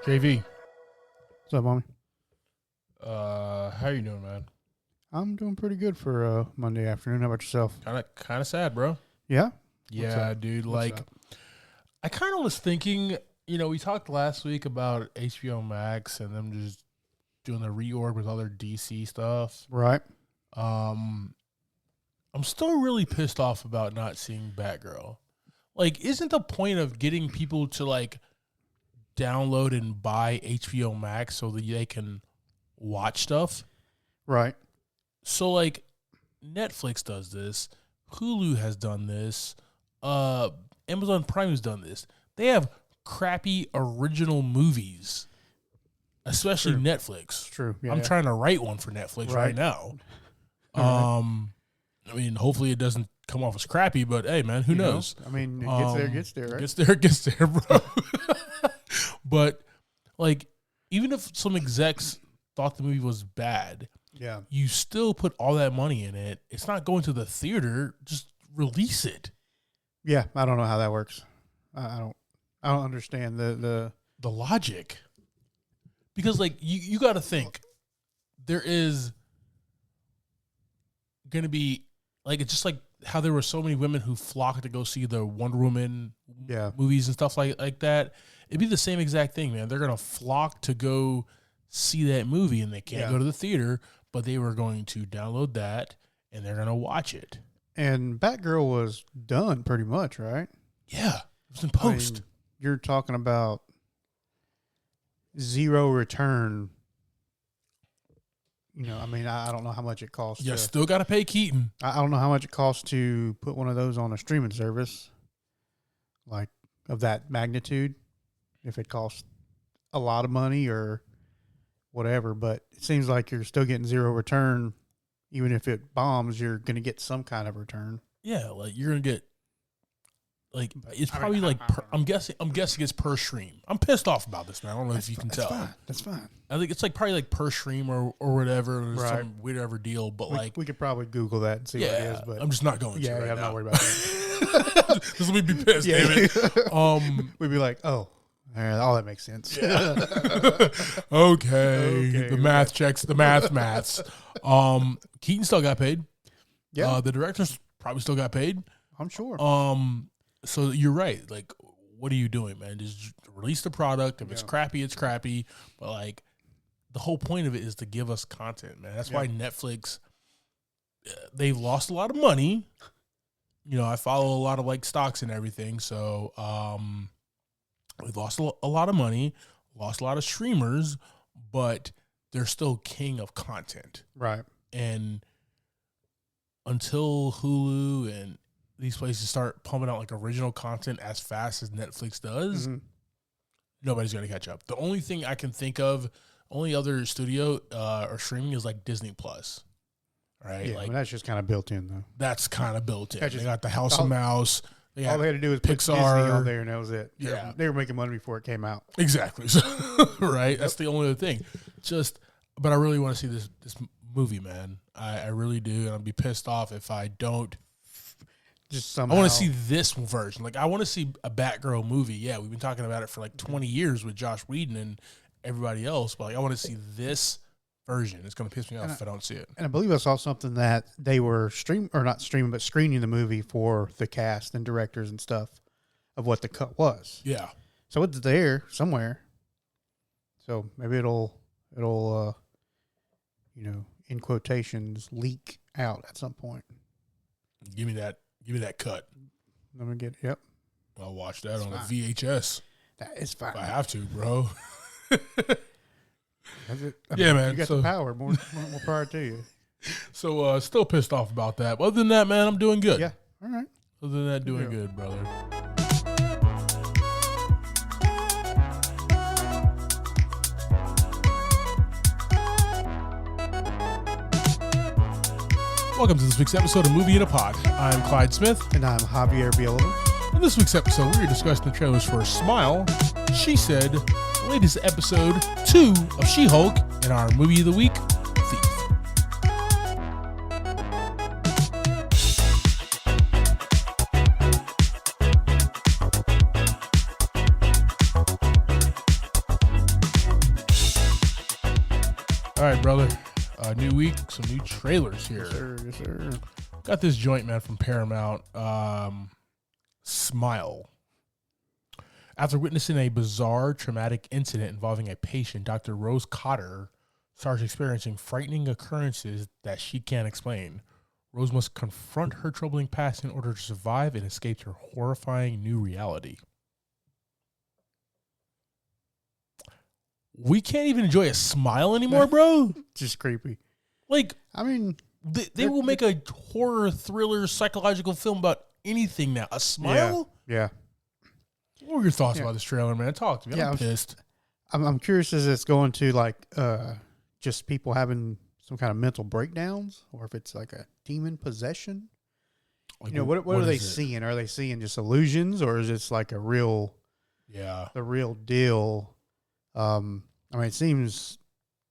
JV, What's up, homie? how you doing, man? I'm doing pretty good for Monday afternoon. How about yourself? Kind of sad, bro. Yeah? Yeah, dude. What's up? I kind of was thinking, we talked last week about HBO Max and them just doing the reorg with other DC stuff. Right. I'm still really pissed off about not seeing Batgirl. Like, isn't the point of getting people to, like, download and buy HBO Max so that they can watch stuff? Right. So, like, Netflix does this. Hulu has done this. Amazon Prime has done this. They have crappy original movies, especially True. Netflix. True. Yeah, I'm trying to write one for Netflix right now. I mean, hopefully it doesn't come off as crappy, but hey, man, who knows? I mean, it gets there, right? Gets there, bro. But, like, even if some execs thought the movie was bad, Yeah. you still put all that money in it. It's not going to the theater. Just release it. Yeah, I don't know how that works. I don't understand the logic. Because, like, you got to think, there is going to be, like, it's just like how there were so many women who flocked to go see the Wonder Woman movies and stuff like that. It'd be the same exact thing, man. They're going to flock to go see that movie, and they can't go to the theater, but they were going to download that, and they're going to watch it. And Batgirl was done pretty much, right? Yeah. It was in post. I mean, you're talking about zero return. I don't know how much it costs. You still got to pay Keaton. I don't know how much it costs to put one of those on a streaming service, like of that magnitude, if it costs a lot of money or whatever. But it seems like you're still getting zero return. Even if it bombs, you're going to get some kind of return. Yeah, like you're going to get, like, it's probably I'm guessing it's per stream. I'm pissed off about this, man. I don't know if you can tell. That's fine. I think it's probably per stream or whatever, or some weird deal. But we could probably Google that and see what it is. But I'm just not going to. I'm not worried about that. Just let me be pissed, damn it. We'd be like, oh, all that makes sense. Yeah. Okay. The math checks. The maths. Keaton still got paid. Yeah. The directors probably still got paid. I'm sure. So you're right. Like, what are you doing, man? Just release the product. If it's crappy, it's crappy. But, like, the whole point of it is to give us content, man. That's why Netflix, they've lost a lot of money. I follow a lot of, like, stocks and everything. So, we've lost a lot of money, lost a lot of streamers, but they're still king of content. Right. And until Hulu and these places start pumping out, like, original content as fast as Netflix does, nobody's going to catch up. The only thing I can think of, only other studio or streaming is, like, Disney Plus. Right? Yeah, that's just kind of built in, though. That's kind of built in. They got the House of Mouse. All they had to do was put Disney on there, and that was it. Yeah. They were making money before it came out. Exactly. So, right? That's the only other thing. But I really want to see this movie, man. I really do, and I'd be pissed off if I don't. Just somehow. I want to see this version. Like, I want to see a Batgirl movie. Yeah, we've been talking about it for like 20 years with Josh Whedon and everybody else, but, like, I want to see this version. It's going to piss me off if I don't see it. And I believe I saw something that they were screening the movie for the cast and directors and stuff of what the cut was. Yeah. So it's there somewhere. So maybe it'll in quotations, leak out at some point. Give me that cut. Let me get. Yep. I'll watch that on a VHS. That is fine. If I have to, bro. That's it. Man. You got the power. More power to you. So, still pissed off about that. But other than that, man, I'm doing good. Yeah. All right. Other than that, doing good, brother. Welcome to this week's episode of Movie in a Pod. I'm Clyde Smith. And I'm Javier Villalobos. On this week's episode, we are discussing the trailers for Smile, She Said, the latest episode 2 of She-Hulk, and our movie of the week, Theif. right, brother. New week, some new trailers here. Yes, sir. Yes, sir. Got this joint, man, from Paramount. Smile. After witnessing a bizarre, traumatic incident involving a patient, Dr. Rose Cotter starts experiencing frightening occurrences that she can't explain. Rose must confront her troubling past in order to survive and escape her horrifying new reality. We can't even enjoy a Smile anymore, bro. Just creepy. Like, I mean, they will make a horror, thriller, psychological film about anything now. A Smile? Yeah. What were your thoughts about this trailer, man? Talk to me. Yeah, I'm pissed. I'm curious as it's going to like just people having some kind of mental breakdowns, or if it's like a demon possession. Like, you know, what are they seeing? Are they seeing just illusions, or is it like the real deal? I mean, it seems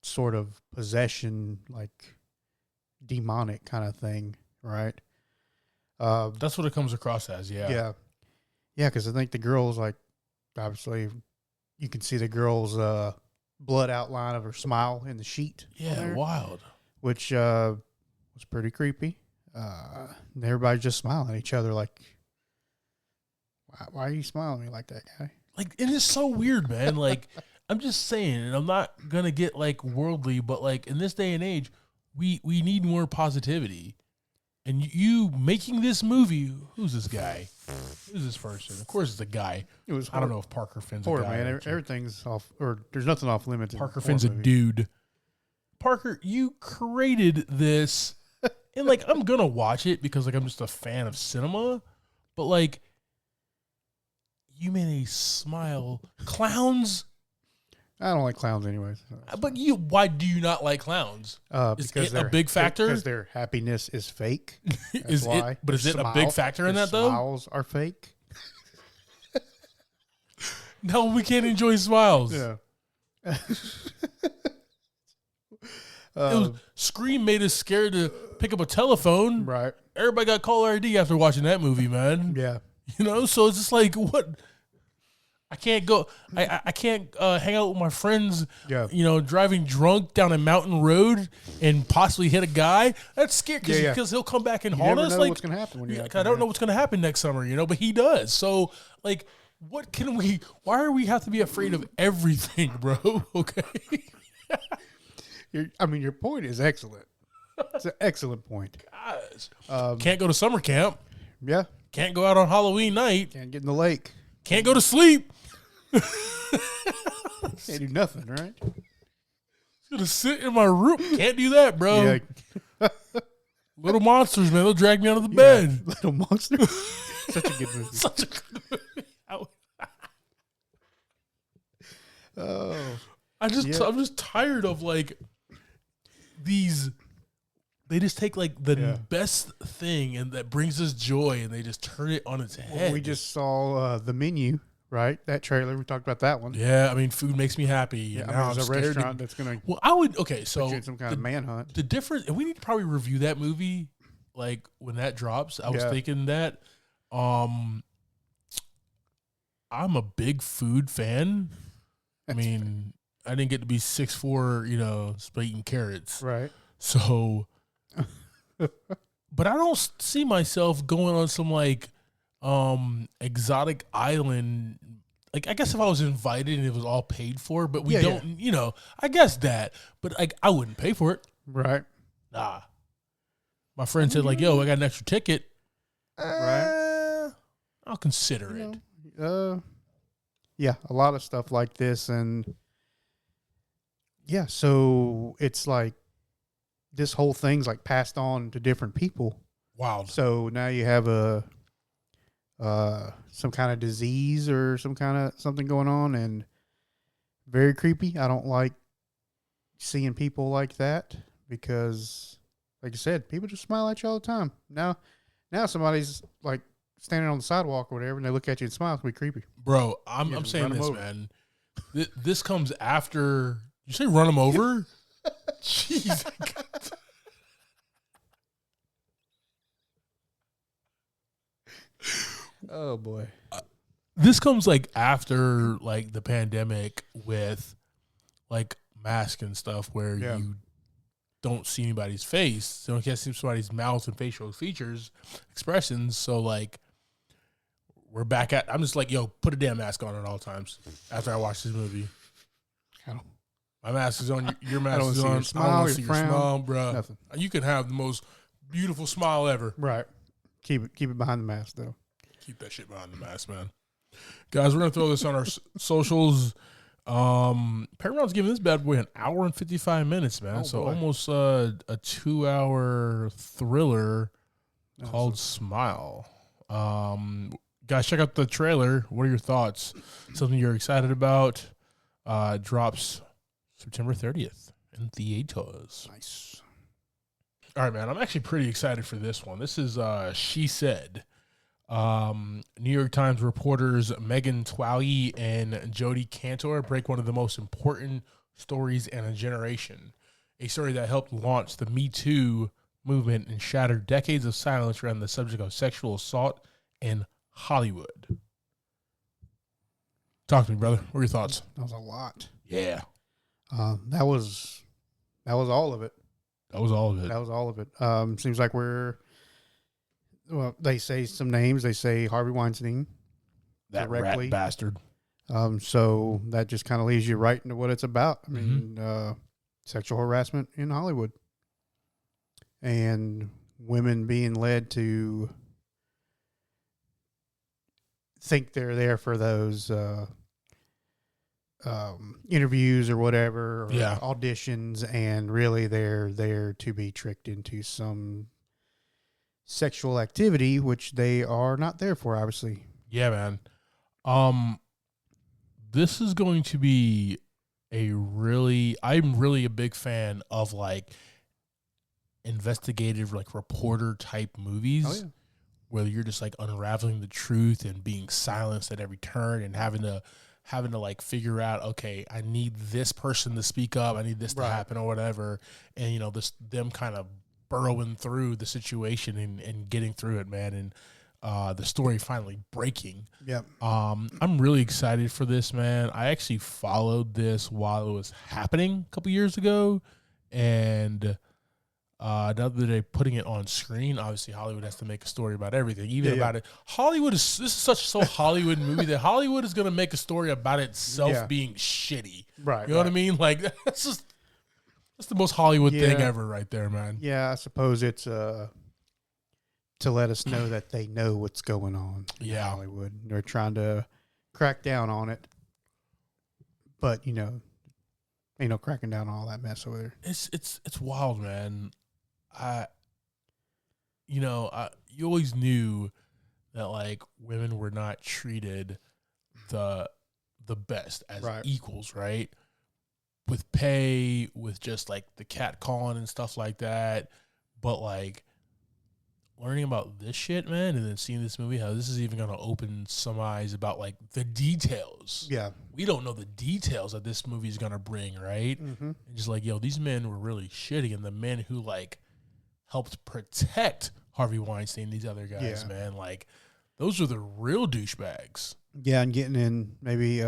sort of possession, like demonic kind of thing, right? That's what it comes across as, Yeah, because I think the girl's like, obviously, you can see the girl's blood outline of her smile in the sheet. Yeah, wild. Which was pretty creepy. Everybody's just smiling at each other like, why are you smiling at me like that, guy? Like, it is so weird, man. Like, I'm just saying, and I'm not going to get, like, worldly, but, like, in this day and age, we need more positivity. And you making this movie, who's this guy? Who's this person? Of course it's a guy. It was I don't know if Parker Finn's a guy. Man. Everything's off, or there's nothing off limits. Parker Finn's a dude. Parker, you created this, and, like, I'm going to watch it because, like, I'm just a fan of cinema, but, like, you made a Smile. Clowns? I don't like clowns anyways. But why do you not like clowns? Is it a big factor? Because their happiness is fake. Is it a big factor in that, though? Smiles are fake. No, we can't enjoy smiles. Yeah. Scream made us scared to pick up a telephone. Right. Everybody got caller ID after watching that movie, man. Yeah. You know, so it's just like, what? I can't go. I can't hang out with my friends. Yeah. You know, driving drunk down a mountain road and possibly hit a guy. That's scary because he'll come back and haunt us. Never know like, what's gonna happen when you. I don't know what's gonna happen next summer. You know, but he does. So, like, what can we? Why are we have to be afraid of everything, bro? Okay. Your point is excellent. It's an excellent point. Gosh. Can't go to summer camp. Yeah. Can't go out on Halloween night. Can't get in the lake. Can't go to sleep. Can't do nothing, right? Gonna sit in my room. Can't do that, bro. Yeah. Little monsters, man. They'll drag me out of the bed. Little monsters. Such a good movie. Such a good movie. I'm just tired of like these. They just take like the best thing and that brings us joy, and they just turn it on its head. We just saw The Menu, right? That trailer. We talked about that one. Yeah, I mean, food makes me happy. Yeah, there's a restaurant that's gonna. Well, I would. Okay, so put you in some kind of manhunt. The difference, and we need to probably review that movie, like when that drops. I was thinking that. I'm a big food fan. I mean, I didn't get to be 6'4", you know, eating carrots. Right. So, but I don't see myself going on some like exotic island. Like, I guess if I was invited and it was all paid for, but we don't, you know, I guess that. But like, I wouldn't pay for it. Right. Nah. My friend said like, "Yo, I got an extra ticket." Right. I'll consider it. Yeah, a lot of stuff like this, and yeah, so it's like this whole thing's like passed on to different people. Wow. So now you have some kind of disease or some kind of something going on, and very creepy. I don't like seeing people like that because, like I said, people just smile at you all the time. Now somebody's like standing on the sidewalk or whatever, and they look at you and smile. It's gonna be creepy. Bro, I'm saying this, man. This comes after. You say run them over? Jeez. Oh boy. This comes like after like the pandemic with like mask and stuff where you don't see anybody's face. So you can't see somebody's mouth and facial features, expressions. So, like, we're back at, I'm just like, yo, put a damn mask on at all times after I watch this movie. My mask is on, your mask is on. Smile, I don't your see your frown, smile, bro. Nothing. You can have the most beautiful smile ever. Right. Keep it behind the mask, though. Keep that shit behind the mask, man. Guys, we're going to throw this on our socials. Paramount's giving this bad boy an hour and 55 minutes, man. So almost a 2-hour thriller called Smile. Guys, check out the trailer. What are your thoughts? Something you're excited about? Drops September 30th in theaters. Nice. All right, man. I'm actually pretty excited for this one. This is She Said. New York Times reporters Megan Twaley and Jodie Cantor break one of the most important stories in a generation. A story that helped launch the Me Too movement and shattered decades of silence around the subject of sexual assault in Hollywood. Talk to me, brother. What are your thoughts? That was a lot. Yeah. That was all of it. That was all of it. That was all of it. Seems like they say some names. They say Harvey Weinstein. That directly. rat bastard. So that just kind of leads you right into what it's about. I mean, sexual harassment in Hollywood. And women being led to think they're there for those interviews or whatever, or auditions, and really they're there to be tricked into some sexual activity, which they are not there for, obviously. Yeah, man. This is going to be I'm really a big fan of, like, investigative, like, reporter type movies. Oh, yeah. Where you're just, like, unraveling the truth and being silenced at every turn and having to like figure out, okay, I need this person to speak up, I need this to happen or whatever, and you know, them kind of burrowing through the situation and getting through it, man, and the story finally breaking. Yep. I'm really excited for this, man. I actually followed this while it was happening a couple years ago, and now that they're putting it on screen, obviously Hollywood has to make a story about everything, even about it. This is such a Hollywood movie that Hollywood is going to make a story about itself being shitty. Right. You know what I mean? Like, that's the most Hollywood thing ever right there, man. Yeah, I suppose it's to let us know that they know what's going on in Hollywood. They're trying to crack down on it. But, you know, ain't no cracking down on all that mess over there. It's wild, man. You always knew that, like, women were not treated the best as equals, right? With pay, with just, like, the cat calling and stuff like that. But, like, learning about this shit, man, and then seeing this movie, how this is even going to open some eyes about, like, the details. Yeah. We don't know the details that this movie is going to bring, right? Mm-hmm. And just like, yo, these men were really shitty, and the men who, like, helped protect Harvey Weinstein, these other guys, man, like, those are the real douchebags. Yeah, and getting in maybe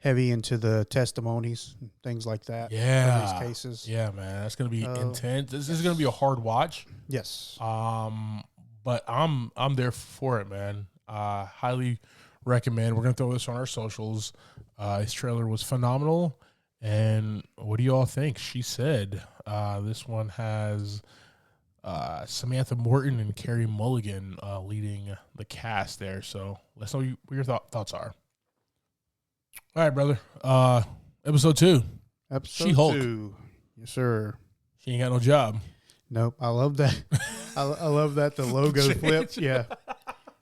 heavy into the testimonies and things like that. Yeah. For these cases. Yeah, man. That's going to be intense. This is going to be a hard watch. Yes. But I'm there for it, man. Highly recommend. We're going to throw this on our socials. This trailer was phenomenal. And what do you all think? She Said. This one has Samantha Morton and Carey Mulligan leading the cast there. So let's know what your thoughts are. All right, brother. Episode 2. Episode She-Hulk. 2. Yes, sir. She ain't got no job. Nope. I love that. I love that the logo flipped. Yeah.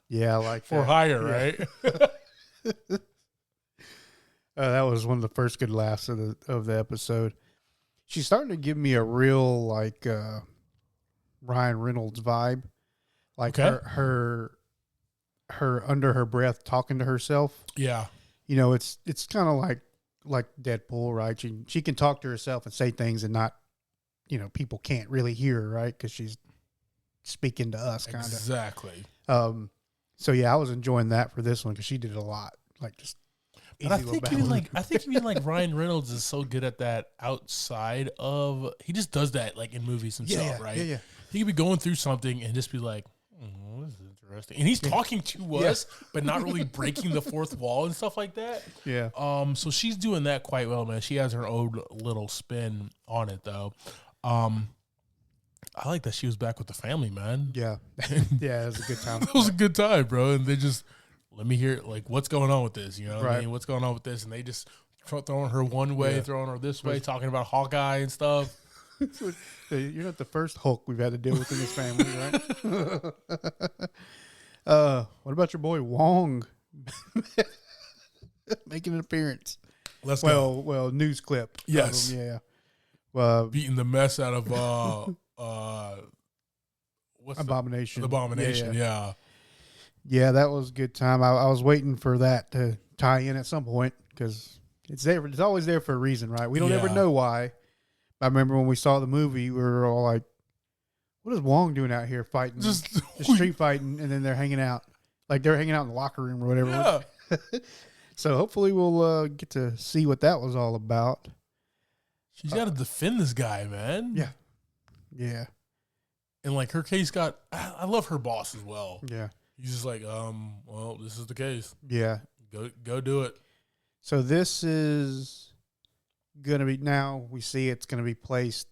Yeah, I like that. For hire, right? That was one of the first good laughs of the episode. She's starting to give me a real, like, Ryan Reynolds vibe. Like, her under her breath talking to herself. Yeah. You know, it's kind of like Deadpool, right? She can talk to herself and say things and not, you know, people can't really hear her, right? Because she's speaking to us, kind of. Exactly. So, yeah, I was enjoying that for this one because she did a lot. Like, just... But I think even like Ryan Reynolds is so good at that outside of, he just does that like in movies himself, right? Yeah. He could be going through something and just be like, this is interesting. And he's talking to us, but not really breaking the fourth wall and stuff like that. Yeah. So she's doing that quite well, man. She has her own little spin on it though. I like that she was back with the family, man. Yeah. Yeah, it was a good time. It was a good time, bro. And they just, let me hear, like, what's going on with this? You know what I Right. mean? What's going on with this? And they just throwing her one way, throwing her this way, talking about Hawkeye and stuff. You're not the first Hulk we've had to deal with in this family, right? What about your boy Wong making an appearance? Let's go. Well, news clip. Yes. Yeah. Beating the mess out of what's Abomination. The Abomination, yeah. Yeah, that was a good time. I was waiting for that to tie in at some point because it's there. It's always there for a reason, right? We don't ever know why. I remember when we saw the movie, we were all like, "What is Wong doing out here fighting, just street fighting?" And then they're hanging out, like they're hanging out in the locker room or whatever. Yeah. So hopefully we'll get to see what that was all about. She's got to defend this guy, man. Yeah. Yeah. And like her case I love her boss as well. Yeah. He's just like, well, this is the case. Yeah. Go do it. So this is going to be, now we see it's going to be placed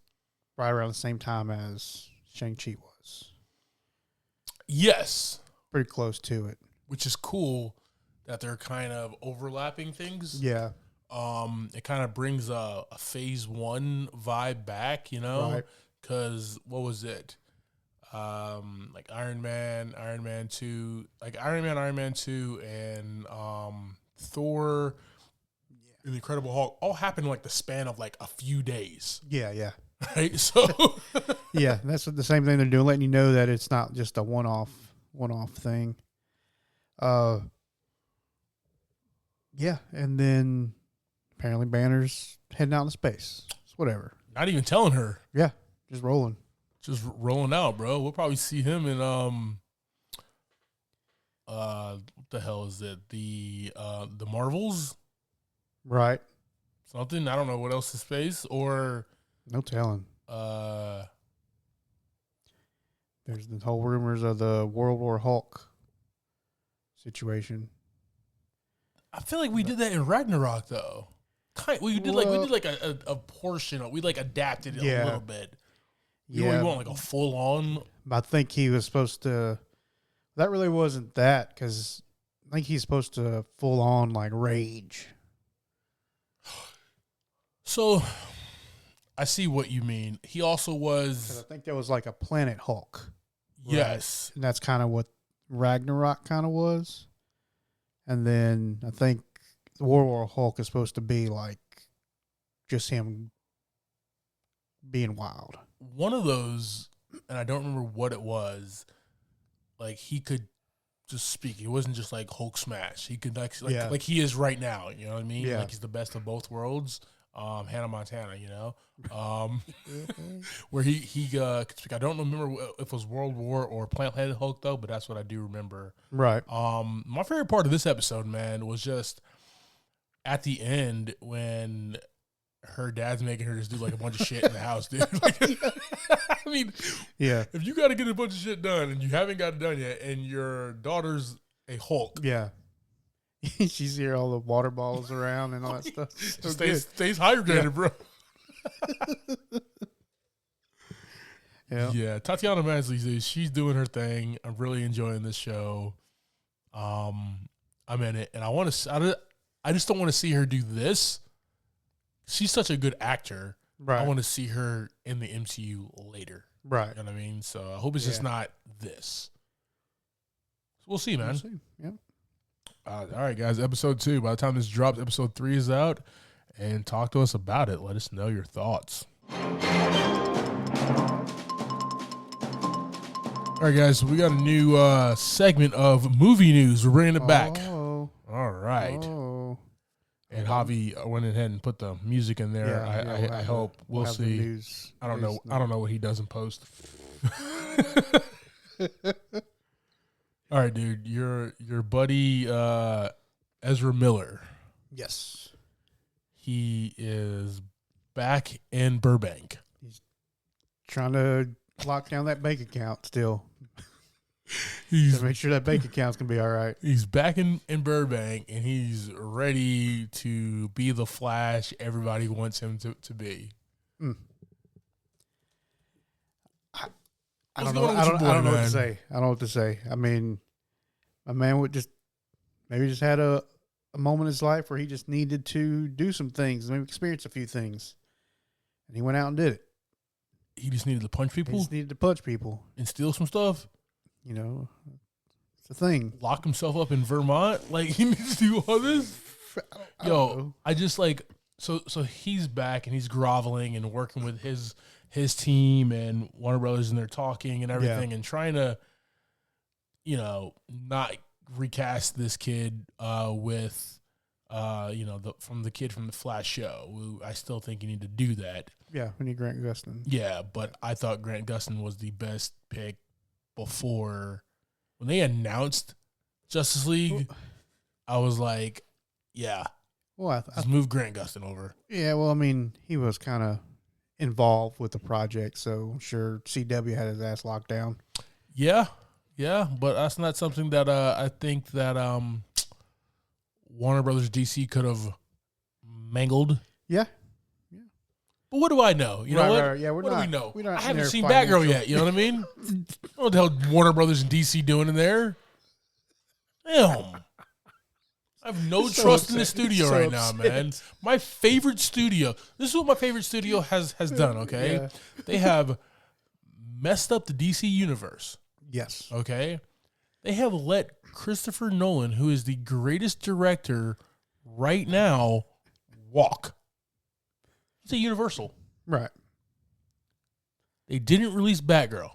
right around the same time as Shang-Chi was. Yes. Pretty close to it. Which is cool that they're kind of overlapping things. Yeah. It kind of brings a phase 1 vibe back, you know? Right. Because what was it? Like Iron Man 2, Iron Man 2, and Thor, and the Incredible Hulk all happened in like the span of like a few days. Yeah. Right. So yeah, that's the same thing they're doing, letting you know that it's not just a one-off thing. Yeah, and then apparently Banner's heading out into space. It's whatever. Not even telling her. Yeah, just rolling. Just rolling out, bro. We'll probably see him in what the hell is it? The Marvels? Right. Something. I don't know what else is space or no telling. There's the whole rumors of the World War Hulk situation. I feel like we did that in Ragnarok though. We did like a portion. We like adapted it a little bit. You want like a full on. I think he was supposed to. That really wasn't that, because I think he's supposed to full on like rage. So, I see what you mean. He also was. I think there was like a Planet Hulk. Yes, right? And that's kind of what Ragnarok kind of was. And then I think the World War Hulk is supposed to be like just him being wild. One of those, and I don't remember what it was. Like he could just speak. It wasn't just like Hulk smash. He could like he is right now. You know what I mean? Yeah. Like he's the best of both worlds. Hannah Montana, you know, where he could speak. I don't remember if it was World War or Planet Hulk though, but that's what I do remember. Right. My favorite part of this episode, man, was just at the end when her dad's making her just do like a bunch of shit in the house, dude. Like, I mean, yeah. If you got to get a bunch of shit done and you haven't got it done yet, and your daughter's a Hulk, yeah. She's here, all the water bottles around and all that stuff. So stays hydrated, bro. Yeah. Tatiana Maslany, she's doing her thing. I'm really enjoying this show. I'm in it, and I just don't want to see her do this. She's such a good actor. Right. I want to see her in the MCU later. Right. You know what I mean? So I hope it's just not this. So we'll see, man. We'll see. Yeah. All right, guys. Episode 2. By the time this drops, episode 3 is out. And talk to us about it. Let us know your thoughts. All right, guys. So we got a new segment of movie news. We're bringing it back. Oh. All right. Oh. And Javi went ahead and put the music in there. I hope we'll see. I don't know. I don't know what he does in post. All right, dude. Your buddy Ezra Miller. Yes. He is back in Burbank. He's trying to lock down that bank account still. He's to make sure that bank account's going to be all right. He's back in Burbank, and he's ready to be the Flash everybody wants him to be. I don't know what to say. I don't know what to say. I mean, my man would maybe just had a moment in his life where he just needed to do some things, maybe experience a few things. And he went out and did it. He just needed to punch people? He just needed to punch people. And steal some stuff? You know, it's a thing. Lock himself up in Vermont? Like, he needs to do all this? I just like, so he's back and he's groveling and working with his team and Warner Brothers, and they're talking and everything and trying to, not recast this kid with, from the kid from the Flash show. I still think you need to do that. Yeah, we need Grant Gustin. Yeah, but I thought Grant Gustin was the best pick before. When they announced Justice League, I was like, yeah, let's move Grant Gustin over. Yeah, well, I mean, he was kind of involved with the project, so I'm sure CW had his ass locked down. Yeah, but that's not something that I think that Warner Brothers DC could have mangled. Yeah. But what do I know? You know what? Right. Yeah, what do we know? I haven't seen Batgirl yet. You know what I mean? What the hell Warner Brothers and DC doing in there? Damn. I have no trust in the studio right now, man. My favorite studio. This is what my favorite studio has done, okay? Yeah. They have messed up the DC universe. Yes. Okay? They have let Christopher Nolan, who is the greatest director right now, walk. It's a Universal. Right. They didn't release Batgirl.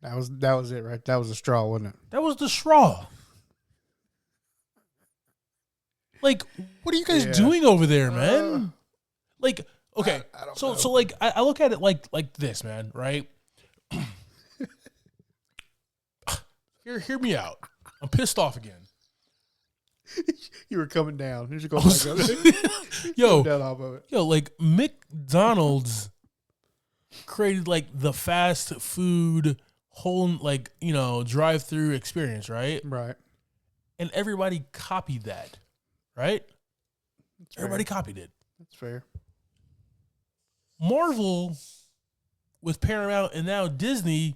That was it, right? That was the straw, wasn't it? That was the straw. Like, what are you guys doing over there, man? Like, okay, I don't know. So like I look at it like this, man, right? Hear me out. I'm pissed off again. You were coming down. Here's going back up. Yo, like McDonald's created like the fast food whole drive-through experience, right? Right. And everybody copied that, right? Everybody copied it. That's fair. Marvel with Paramount and now Disney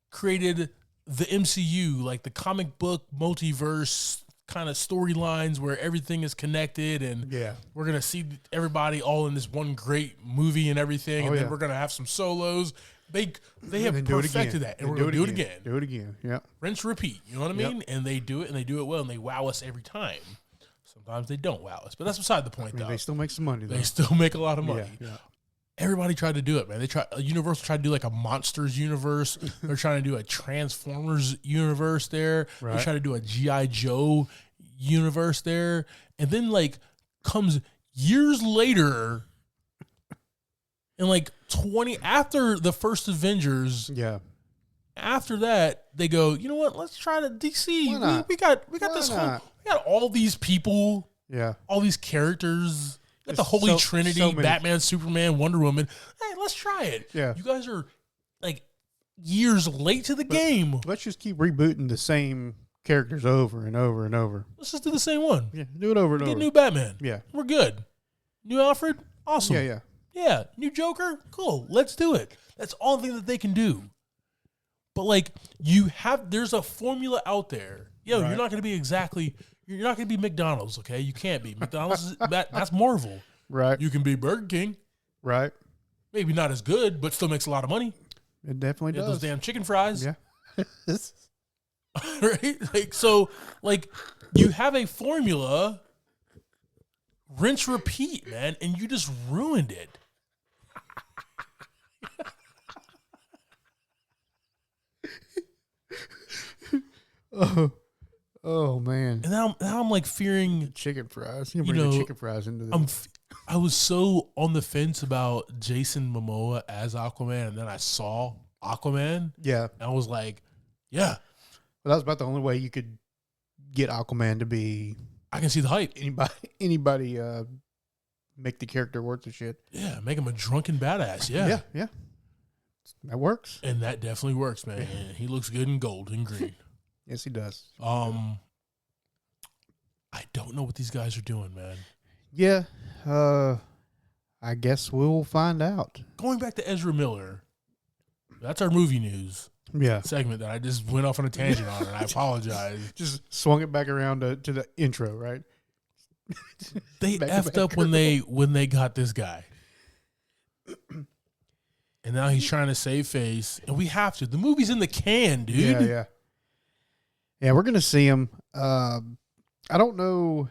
created the MCU, like the comic book multiverse kind of storylines where everything is connected, and we're going to see everybody all in this one great movie and everything, and then we're going to have some solos. They have perfected that, and we're going to do it again. Do it again, yeah. Rinse, repeat, you know what I mean? Yep. And they do it, and they do it well, and they wow us every time. Sometimes they don't wow us, but that's beside the point, though. They still make some money, though. They still make a lot of money. Yeah. Everybody tried to do it, man. Universal tried to do like a Monsters universe. They're trying to do a Transformers universe there. Right. They try to do a G.I. Joe universe there. And then like comes years later and like 20 after the first Avengers. Yeah. After that, they go, you know what? Let's try to DC. Why not? We got this whole, we got all these people. Yeah. All these characters. Got the Holy Trinity, Batman, Superman, Wonder Woman. Hey, let's try it. Yeah. You guys are like years late to the game. Let's just keep rebooting the same characters over and over and over. Let's just do the same one. Yeah, do it over and over. Get new Batman. Yeah. We're good. New Alfred? Awesome. Yeah. Yeah. New Joker? Cool. Let's do it. That's all the thing that they can do. But like there's a formula out there. Yo, right. You're not going to be McDonald's, okay? You can't be. McDonald's, that's Marvel. Right. You can be Burger King. Right. Maybe not as good, but still makes a lot of money. It definitely does. Those damn chicken fries. Yeah. Right? Like, you have a formula, rinse, repeat, man, and you just ruined it. Oh man! And now I'm like fearing chicken fries. You bring the chicken fries into this. I was so on the fence about Jason Momoa as Aquaman, and then I saw Aquaman. Yeah, and I was like, yeah. But that was about the only way you could get Aquaman to be I can see the hype. Anybody make the character worth the shit. Yeah, make him a drunken badass. Yeah. That works. And that definitely works, man. Yeah. He looks good in gold and green. Yes, he does. I don't know what these guys are doing, man. Yeah. I guess we'll find out. Going back to Ezra Miller, that's our movie news segment that I just went off on a tangent on, and I apologize. Just swung it back around to the intro, right? They effed up when they got this guy. And now he's trying to save face, and we have to. The movie's in the can, dude. Yeah, we're going to see him. I don't know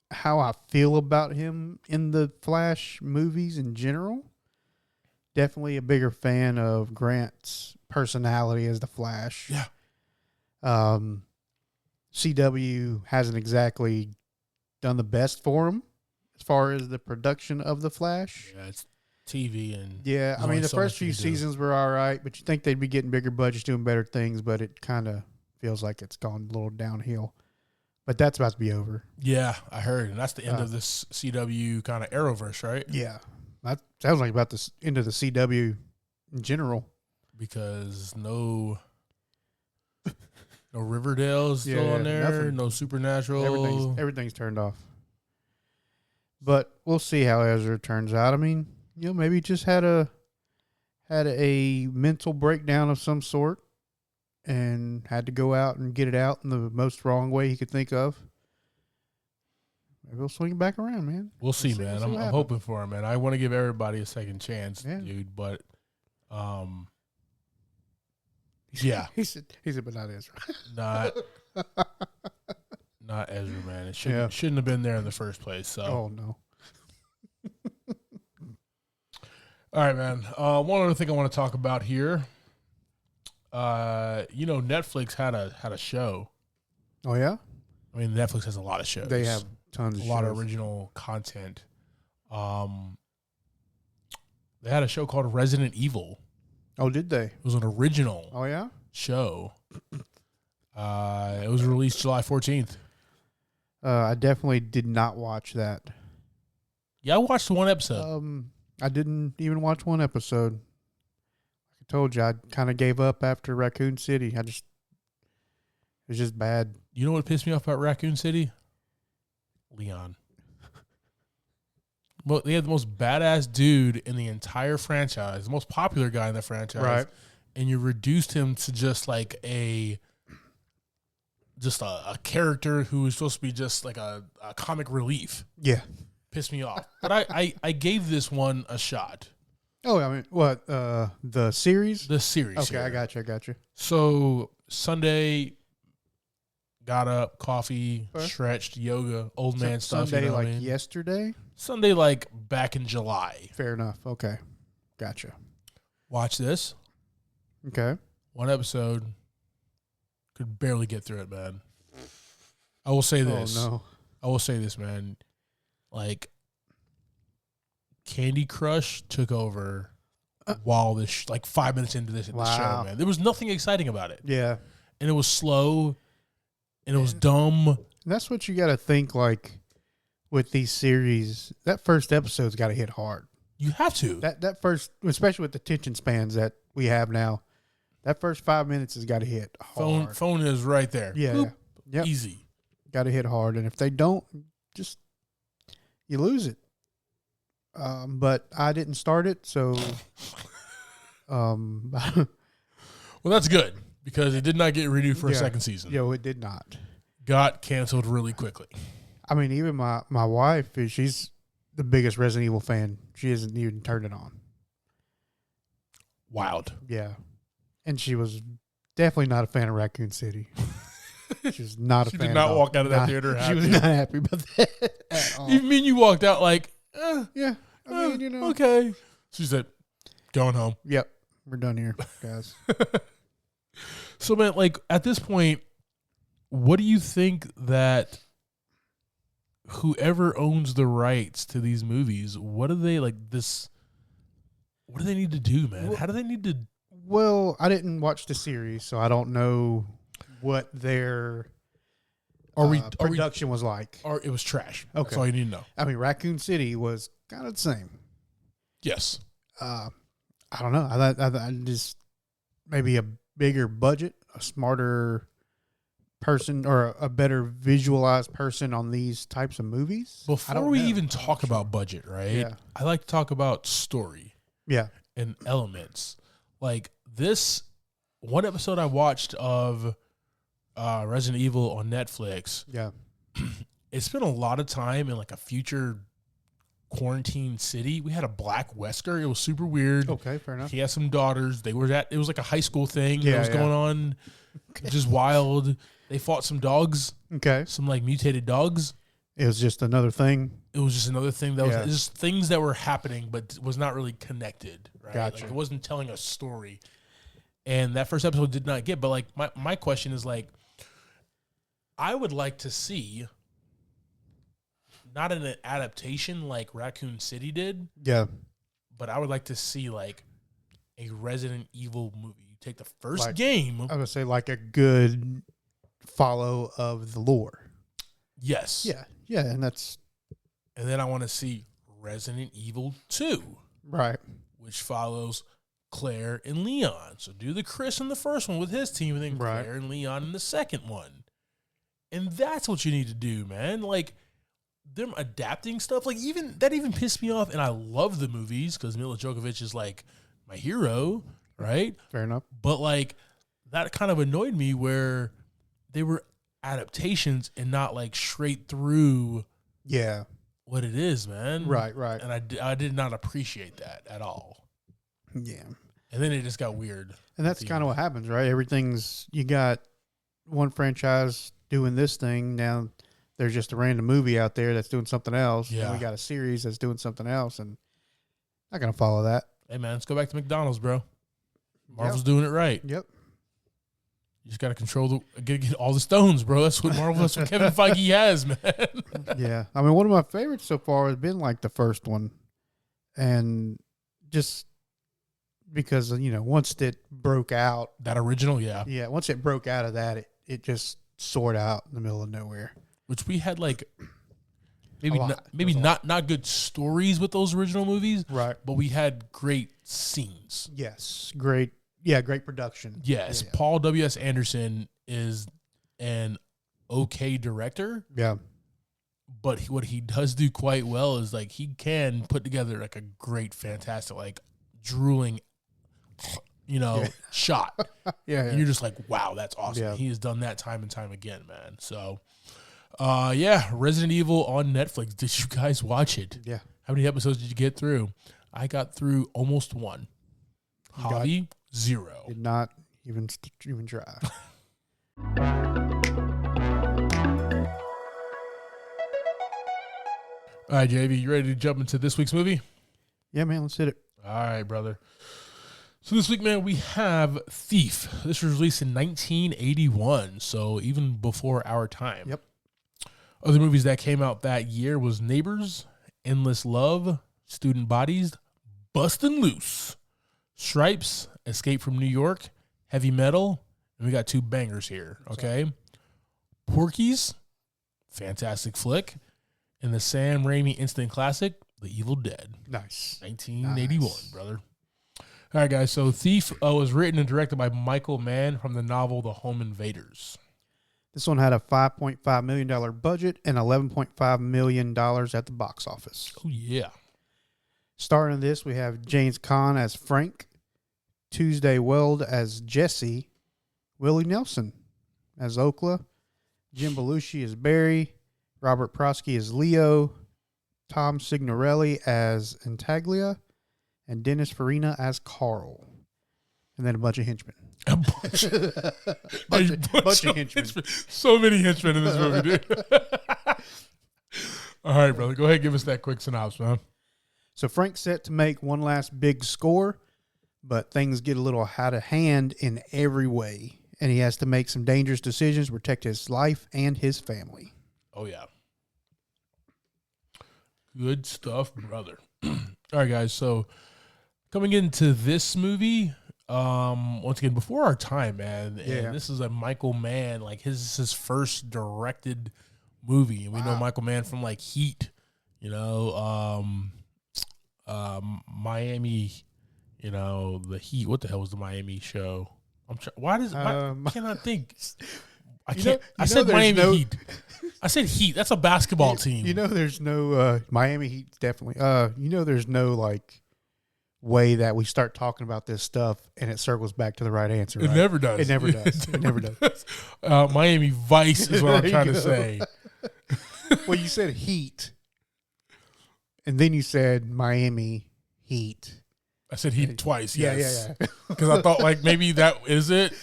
how I feel about him in the Flash movies in general. Definitely a bigger fan of Grant's personality as the Flash. Yeah. CW hasn't exactly done the best for him as far as the production of the Flash. Yeah, it's TV and I mean the first few seasons were all right, but you think they'd be getting bigger budgets, doing better things, but it kind of feels like it's gone a little downhill. But that's about to be over. Yeah, I heard, and that's the end of this CW kind of Arrowverse, right? Yeah, that sounds like about the end of the CW in general. Because no Riverdale's still on there, nothing. No Supernatural. Everything's turned off. But we'll see how Ezra turns out. I mean, maybe he just had a mental breakdown of some sort and had to go out and get it out in the most wrong way he could think of. Maybe we'll swing it back around, man. We'll see, man. I'm hoping for him, man. I want to give everybody a second chance, dude. But, yeah, he said, but not Ezra. Not Ezra, man. It shouldn't have been there in the first place. So, oh no. All right, man. One other thing I want to talk about here. Netflix had a show. Oh yeah. I mean, Netflix has a lot of shows. They have tons of a lot of original content. They had a show called Resident Evil. Oh, did they? It was an original. Oh yeah. Show. It was released July 14th. I definitely did not watch that. Yeah, I watched one episode. I didn't even watch one episode. I told you, I kind of gave up after Raccoon City. It was just bad. You know what pissed me off about Raccoon City? Leon. Well, they had the most badass dude in the entire franchise, the most popular guy in the franchise. Right. And you reduced him to just like a character who was supposed to be just like a comic relief. Yeah. Pissed me off. But I gave this one a shot. Oh, I mean, what? The series? The series. Okay, here. I got you. So Sunday, got up, coffee, stretched, yoga, old man stuff. Sunday, you know what I mean? Yesterday? Sunday, like back in July. Fair enough. Okay. Gotcha. Watch this. Okay. One episode. Could barely get through it, man. I will say this. Oh, no. I will say this, man. Like, Candy Crush took over while this, 5 minutes into this show, man. There was nothing exciting about it. Yeah. And it was slow, and it was dumb. And that's what you got to think, with these series. That first episode's got to hit hard. You have to. That first, especially with the attention spans that we have now, that first 5 minutes has got to hit hard. Phone is right there. Yeah. Boop. Yep. Easy. Got to hit hard. And if they don't, you lose it. But I didn't start it, so. Well, that's good because it did not get renewed for a second season. Yeah, it did not. Got canceled really quickly. I mean, even my wife, she's the biggest Resident Evil fan. She hasn't even turned it on. Wild. Yeah. And she was definitely not a fan of Raccoon City. She was not a fan. She did not walk out of that theater happy. She was not happy about that at all. You mean you walked out like, yeah. I mean, okay. She said, going home. Yep. We're done here, guys. So, man, at this point, what do you think that whoever owns the rights to these movies, what do they need to do, man? How do they need to? Well, I didn't watch the series, so I don't know what their production was like. Or it was trash. Okay. That's all you need to know. I mean, Raccoon City was kind of the same. Yes. I don't know. I just maybe a bigger budget, a smarter person, or a better visualized person on these types of movies. Before we even talk about budget, right? Yeah. I like to talk about story. Yeah. And elements. Like this one episode I watched of Resident Evil on Netflix. Yeah. It spent a lot of time in like a future quarantine city. We had a black Wesker. It was super weird. Okay, fair enough. He had some daughters. It was like a high school thing that was Yeah. going on. Okay. Just wild. They fought some dogs. Okay. Some like mutated dogs. It was just another thing. It was just another thing that Yeah. was just things that were happening, but was not really connected. Right? Gotcha. Like it wasn't telling a story. And that first episode did not get. But like my question is like, I would like to see not an adaptation like Raccoon City did. Yeah. But I would like to see like a Resident Evil movie. You take the first Like, game. I would say like a good follow of the lore. Yes. Yeah. Yeah. And that's And then I want to see Resident Evil 2, right. which follows Claire and Leon. So do the Chris in the first one with his team, and then Right. Claire and Leon in the second one. And that's what you need to do, man. Like them adapting stuff, like even pissed me off. And I love the movies because Mila Djokovic is like my hero, right? Fair enough. But like that kind of annoyed me where they were adaptations and not like straight through Yeah. what it is, man. Right. Right. And I did not appreciate that at all. Yeah. And then it just got weird. And that's kind of what happens, right? You got one franchise doing this thing. Now there's just a random movie out there that's doing something else. Yeah. And we got a series that's doing something else, and not going to follow that. Hey, man, let's go back to McDonald's, bro. Marvel's doing it right. Yep. You just got to get all the stones, bro. That's what Kevin Feige has, man. Yeah. I mean, one of my favorites so far has been like the first one. And just because, once it broke out. That original, yeah. Yeah. Once it broke out of that, it just soared out in the middle of nowhere. Which we had like maybe not good stories with those original movies. Right. But we had great scenes. Yes. Great. Yeah. Great production. Yes. Yeah. Paul W.S. Anderson is an okay director. Yeah. But what he does do quite well is like he can put together like a great, fantastic, like drooling, shot. Yeah. And you're just like, wow, that's awesome. Yeah. He has done that time and time again, man. So, Resident Evil on Netflix. Did you guys watch it? Yeah. How many episodes did you get through? I got through almost one. Javi, 0. Did not even try. All right, JV, you ready to jump into this week's movie? Yeah, man, let's hit it. All right, brother. So this week, man, we have Theif. This was released in 1981, so even before our time. Yep. Other movies that came out that year was Neighbors, Endless Love, Student Bodies, Bustin' Loose, Stripes, Escape from New York, Heavy Metal, and we got 2 bangers here, okay? Porky's, fantastic flick, and the Sam Raimi instant classic, The Evil Dead. Nice. 1981, brother. All right, guys. So Theif was written and directed by Michael Mann from the novel The Home Invaders. This one had a $5.5 million budget and $11.5 million at the box office. Oh, yeah. Starring in this, we have James Caan as Frank, Tuesday Weld as Jesse, Willie Nelson as Okla, Jim Belushi as Barry, Robert Prosky as Leo, Tom Signorelli as Intaglia, and Dennis Farina as Carl. And then a bunch of henchmen. A bunch of henchmen. So many henchmen in this movie, dude. All right, brother. Go ahead and give us that quick synopsis, man. So Frank's set to make one last big score, but things get a little out of hand in every way. And he has to make some dangerous decisions to protect his life and his family. Oh, yeah. Good stuff, brother. All right, guys. So coming into this movie, Once again, before our time, man. Yeah. And this is a Michael Mann, like his first directed movie. And we know Michael Mann from like Heat, you know, Miami, you know, the Heat. What the hell was the Miami show? Why does I cannot think? I can't. I said Miami Heat. I said Heat. That's a basketball team. You know, there's no Miami Heat. Definitely. You know, there's no like way that we start talking about this stuff and it circles back to the right answer. Right? It never does. It never does. It never does. Miami Vice is what I'm trying to say. Well, you said Heat, and then you said Miami Heat. I said Heat twice. Yes. Yeah. Because I thought like maybe that is it.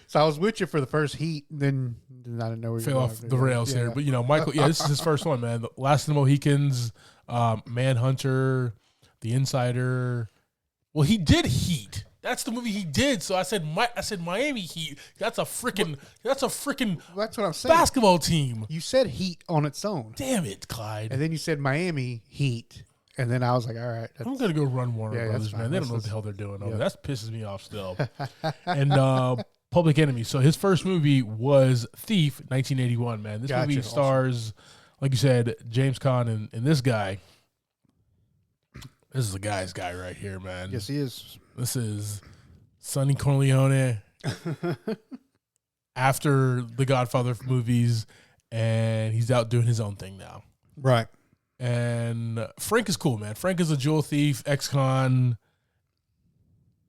So I was with you for the first Heat, and then I didn't know where you fell off the rails here. But you know, Michael. Yeah, this is his first one, man. The Last of the Mohicans, Manhunter, The Insider. Well, he did Heat. That's the movie he did. So I said Miami Heat. That's a freaking that's what I'm saying. Basketball team. You said Heat on its own. Damn it, Clyde. And then you said Miami Heat. And then I was like, all right. I'm going to go run Warner Brothers, man. They don't know what the hell they're doing over there. That pisses me off still. And Public Enemy. So his first movie was Theif, 1981, man. This movie stars, like you said, James Caan and this guy. This is the guy's guy right here, man. Yes, he is. This is Sonny Corleone after the Godfather movies, and he's out doing his own thing now. Right. And Frank is cool, man. Frank is a jewel thief, ex-con,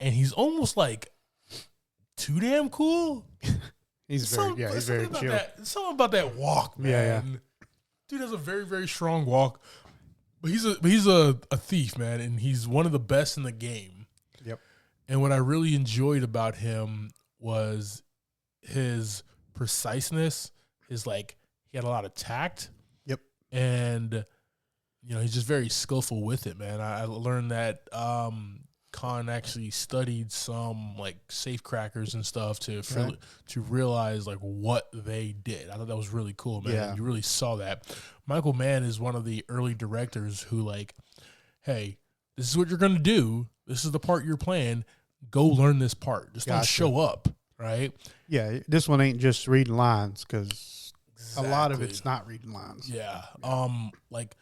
and he's almost like too damn cool. He's very chill. Something about that walk, man. Yeah. Dude has a very, very strong walk. But he's a thief, man, and he's one of the best in the game. Yep. And what I really enjoyed about him was his preciseness. He had a lot of tact. Yep. And you know, he's just very skillful with it, man. I learned that Khan actually studied some like safe crackers and stuff to realize like what they did. I thought that was really cool, man. Yeah. You really saw that. Michael Mann is one of the early directors who like, hey, this is what you're going to do. This is the part you're playing. Go learn this part. Just don't show up, right? Yeah, this one ain't just reading lines because a lot of it's not reading lines. Yeah. Like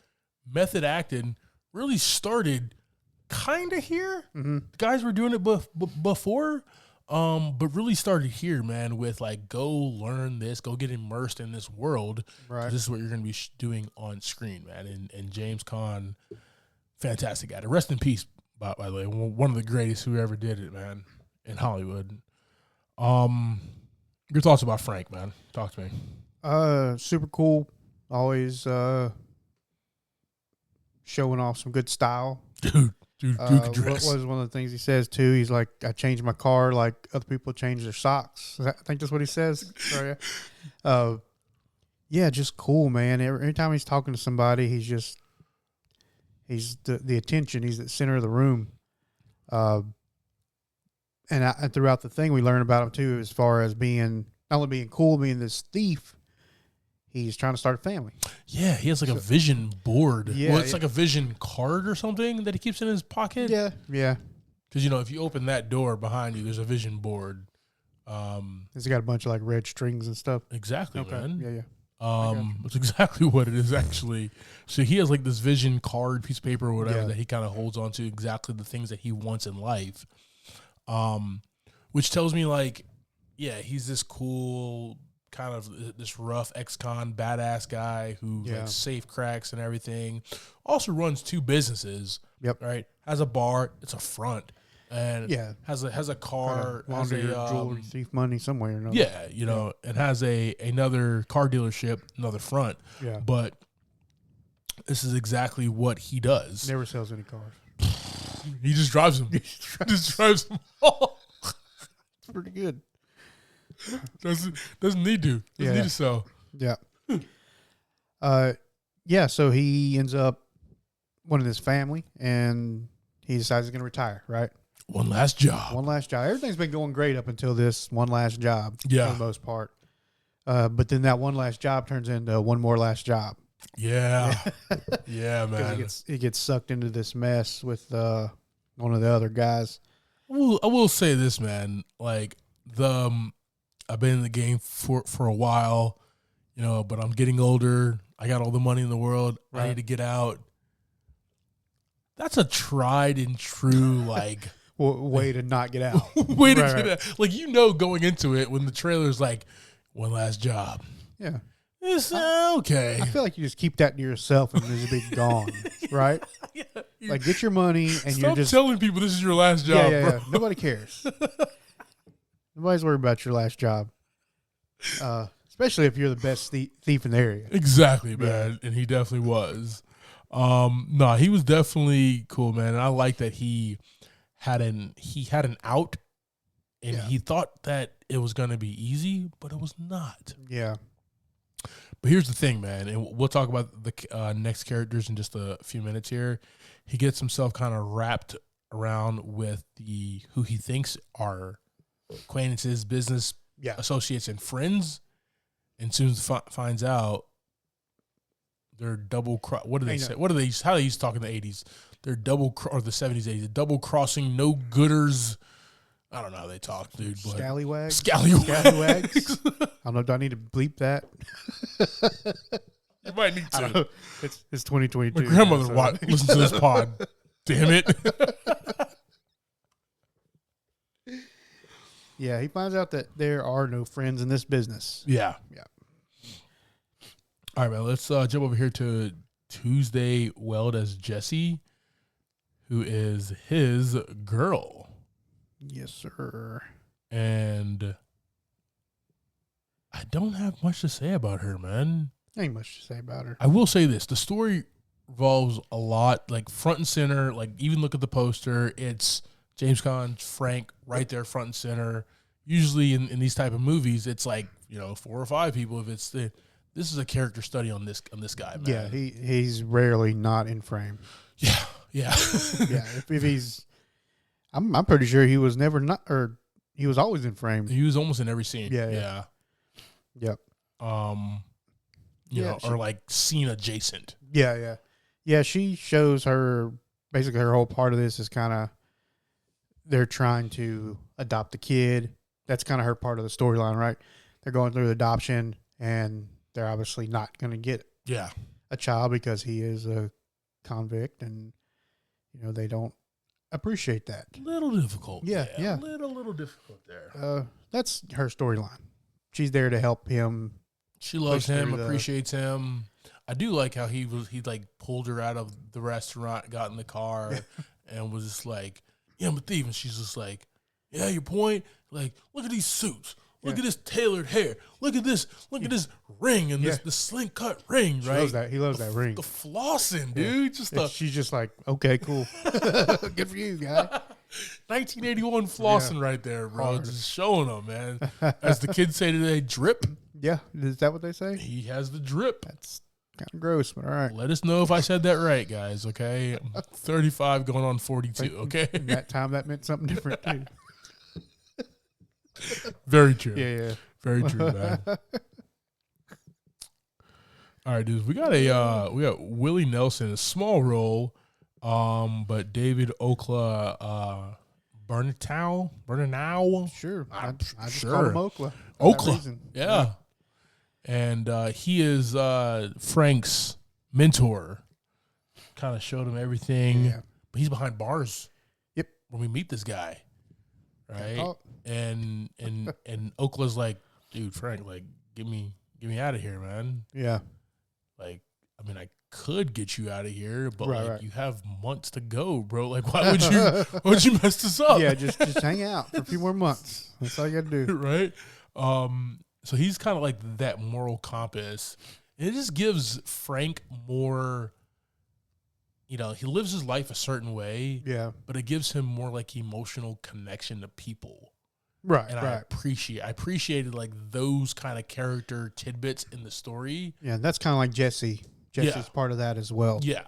method acting really started kind of here. Mm-hmm. The guys were doing it before, but really started here, man, with like, go learn this, go get immersed in this world. Right. This is what you're going to be doing on screen, man. And James Caan, fantastic guy. Rest in peace, by the way. One of the greatest who ever did it, man, in Hollywood. Your thoughts about Frank, man? Talk to me. Super cool. Always showing off some good style. Dude could dress. What was one of the things he says too? He's like, I changed my car like other people change their socks. I think that's what he says. Sorry. Yeah, just cool, man. Every time he's talking to somebody, he's the attention. He's at the center of the room. And throughout the thing, we learn about him too, as far as being not only being cool, being this thief. He's trying to start a family. Yeah, he has like a vision board. Yeah, well, it's like a vision card or something that he keeps in his pocket. Yeah. Because, you know, if you open that door behind you, there's a vision board. It's got a bunch of like red strings and stuff. Exactly, man. Yeah. That's exactly what it is, actually. So he has like this vision card, piece of paper or whatever that he kind of holds on to, exactly the things that he wants in life. Which tells me like, yeah, he's this cool, kind of this rough ex-con badass guy who like safe cracks and everything. Also runs two businesses. Yep. Right. Has a bar. It's a front. And has a car. Launder your jewelry, thief money somewhere or another. Yeah, you know, and has another car dealership, another front. Yeah. But this is exactly what he does. Never sells any cars. He just drives them. Just drives them all. It's pretty good. Doesn't need to. Doesn't need to sell. Yeah. So he ends up wanting his family, and he decides he's going to retire, right? One last job. Everything's been going great up until this one last job for the most part. But then that one last job turns into one more last job. Yeah. Yeah, man. He gets sucked into this mess with one of the other guys. I will say this, man. Like I've been in the game for a while, but I'm getting older. I got all the money in the world. Right. I need to get out. That's a tried and true like way to not get out. Way to get out. Like going into it when the trailer's like one last job. Yeah. It's okay. I feel like you just keep that to yourself and just be gone, right? Yeah, like get your money and you're just telling people this is your last job. Yeah. Nobody cares. Nobody's worried about your last job, especially if you're the best thief in the area. Exactly, man. And he definitely was. No, he was definitely cool, man. And I like that he had an out, and he thought that it was going to be easy, but it was not. Yeah. But here's the thing, man, and we'll talk about the next characters in just a few minutes here. He gets himself kind of wrapped around with who he thinks are acquaintances, business associates, and friends, and soon finds out they're double. What do they say? What do they? How they used to talk in the 80s? They're double or the 70s, 80s. Double crossing, no gooders. I don't know how they talk, dude. But Scallywags. Scallywags. I don't know. Do I need to bleep that? You might need to. It's 2022. My grandmother listens to this pod. Damn it. Yeah, he finds out that there are no friends in this business. Yeah. All right, man. Let's jump over here to Tuesday Weld as Jesse, who is his girl. Yes, sir. And I don't have much to say about her, man. Ain't much to say about her. I will say this. The story revolves a lot, like front and center. Like, even look at the poster. It's James Caan, Frank, right there, front and center. Usually in these type of movies, it's like, 4 or 5 people. If it's this is a character study on this guy, man. Yeah, he's rarely not in frame. Yeah. Yeah, if he's... I'm pretty sure he was never not, or he was always in frame. He was almost in every scene. Yeah. Yep. Or like scene adjacent. Yeah. She shows her basically her whole part of this is kind of they're trying to adopt a kid. That's kind of her part of the storyline, right? They're going through adoption, and they're obviously not going to get a child because he is a convict, and they don't appreciate that. Little difficult. Yeah. Little difficult there. That's her storyline. She's there to help him. She loves him, appreciates him. I do like how he like pulled her out of the restaurant, got in the car, and was just like, "Yeah, I'm a thief." And she's just like, "Yeah, your point? Like, look at these suits. Look at this tailored hair. Look at this. Look at this ring and this sling cut ring, right?" He loves that ring. The flossing, dude. She's just like, okay, cool. Good for you, guy. 1981 flossing right there, bro. Hard. Just showing them, man. As the kids say today, drip. Yeah, is that what they say? He has the drip. That's kind of gross, but all right. Let us know if I said that right, guys, okay? I'm 35 going on 42, okay? In that time, that meant something different, too. Very true. Yeah. Very true, man. All right, dudes. We got Willie Nelson, a small role, but David Okla Bernatow. Sure. I just sure. call him Okla. Okla. Yeah. And he is Frank's mentor. Kind of showed him everything. Yeah. But he's behind bars. Yep. When we meet this guy. Right? And Okla's like, "Dude, Frank, like, get me out of here, man." Yeah. Like, I mean, I could get you out of here, but right. You have months to go, bro. Like, why would you mess this up? Yeah, just hang out for a few more months. That's all you got to do. Right? So he's kind of like that moral compass. And it just gives Frank more, he lives his life a certain way. Yeah. But it gives him more like emotional connection to people. Right. And I appreciated like those kind of character tidbits in the story. Yeah, that's kind of like Jesse. Jesse's part of that as well. Yeah.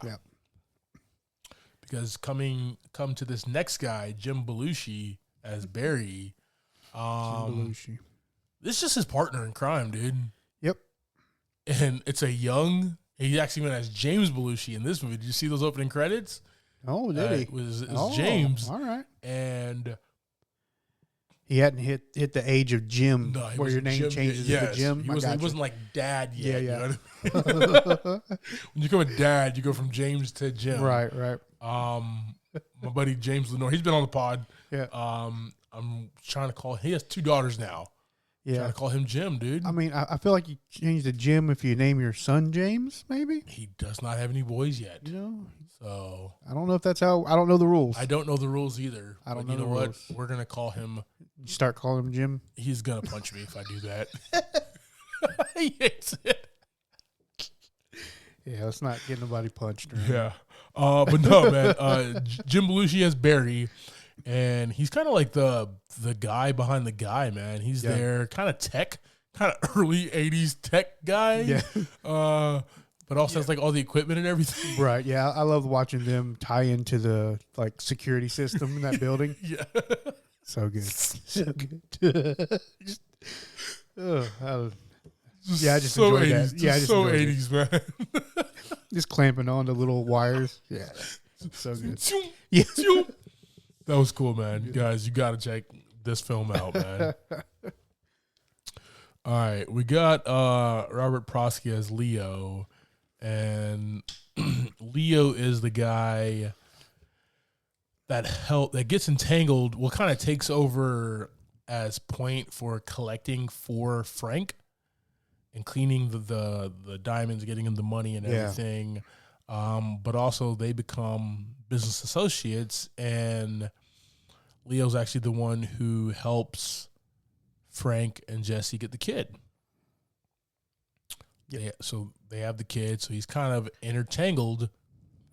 Because come to this next guy, Jim Belushi as Barry. Jim Belushi. This is just his partner in crime, dude. Yep. And he actually went as James Belushi in this movie. Did you see those opening credits? Oh, did he? It was James. All right. And He hadn't hit the age of Jim, No, where your name changes to Jim. He wasn't like Dad yet. Yeah. You know what I mean? When you become a dad, you go from James to Jim. Right. My buddy James Lenore, he's been on the pod. Yeah. I'm trying to call. He has 2 daughters now. Yeah. Trying to call him Jim, dude. I mean, I feel like you change the Jim if you name your son James, maybe. He does not have any boys yet. You know, So I don't know if that's how. I don't know the rules. I don't know the rules either. I don't but know you know the what? rules. We're gonna call him. You start calling him Jim. He's gonna punch me if I do that. He hates it. Yeah, let's not get nobody punched. Right? Yeah. But no, man. Jim Belushi has Barry, and he's kind of like the guy behind the guy, man. He's there, kind of tech, kind of early '80s tech guy. Yeah. But also has like all the equipment and everything. Right. Yeah, I love watching them tie into the like security system in that building. Yeah. So good. So good. I just so enjoyed 80s, that. Yeah, I just so enjoyed 80s, man. it. Just clamping on the little wires. Yeah. So good. Yeah. That was cool, man. Guys, you got to check this film out, man. All right. We got Robert Prosky as Leo. And Leo is the guy that gets entangled, kind of takes over as point for collecting for Frank and cleaning the diamonds, getting him the money and everything. But also they become business associates, and Leo's actually the one who helps Frank and Jesse get the kid. Yeah, so they have the kid, so he's kind of intertangled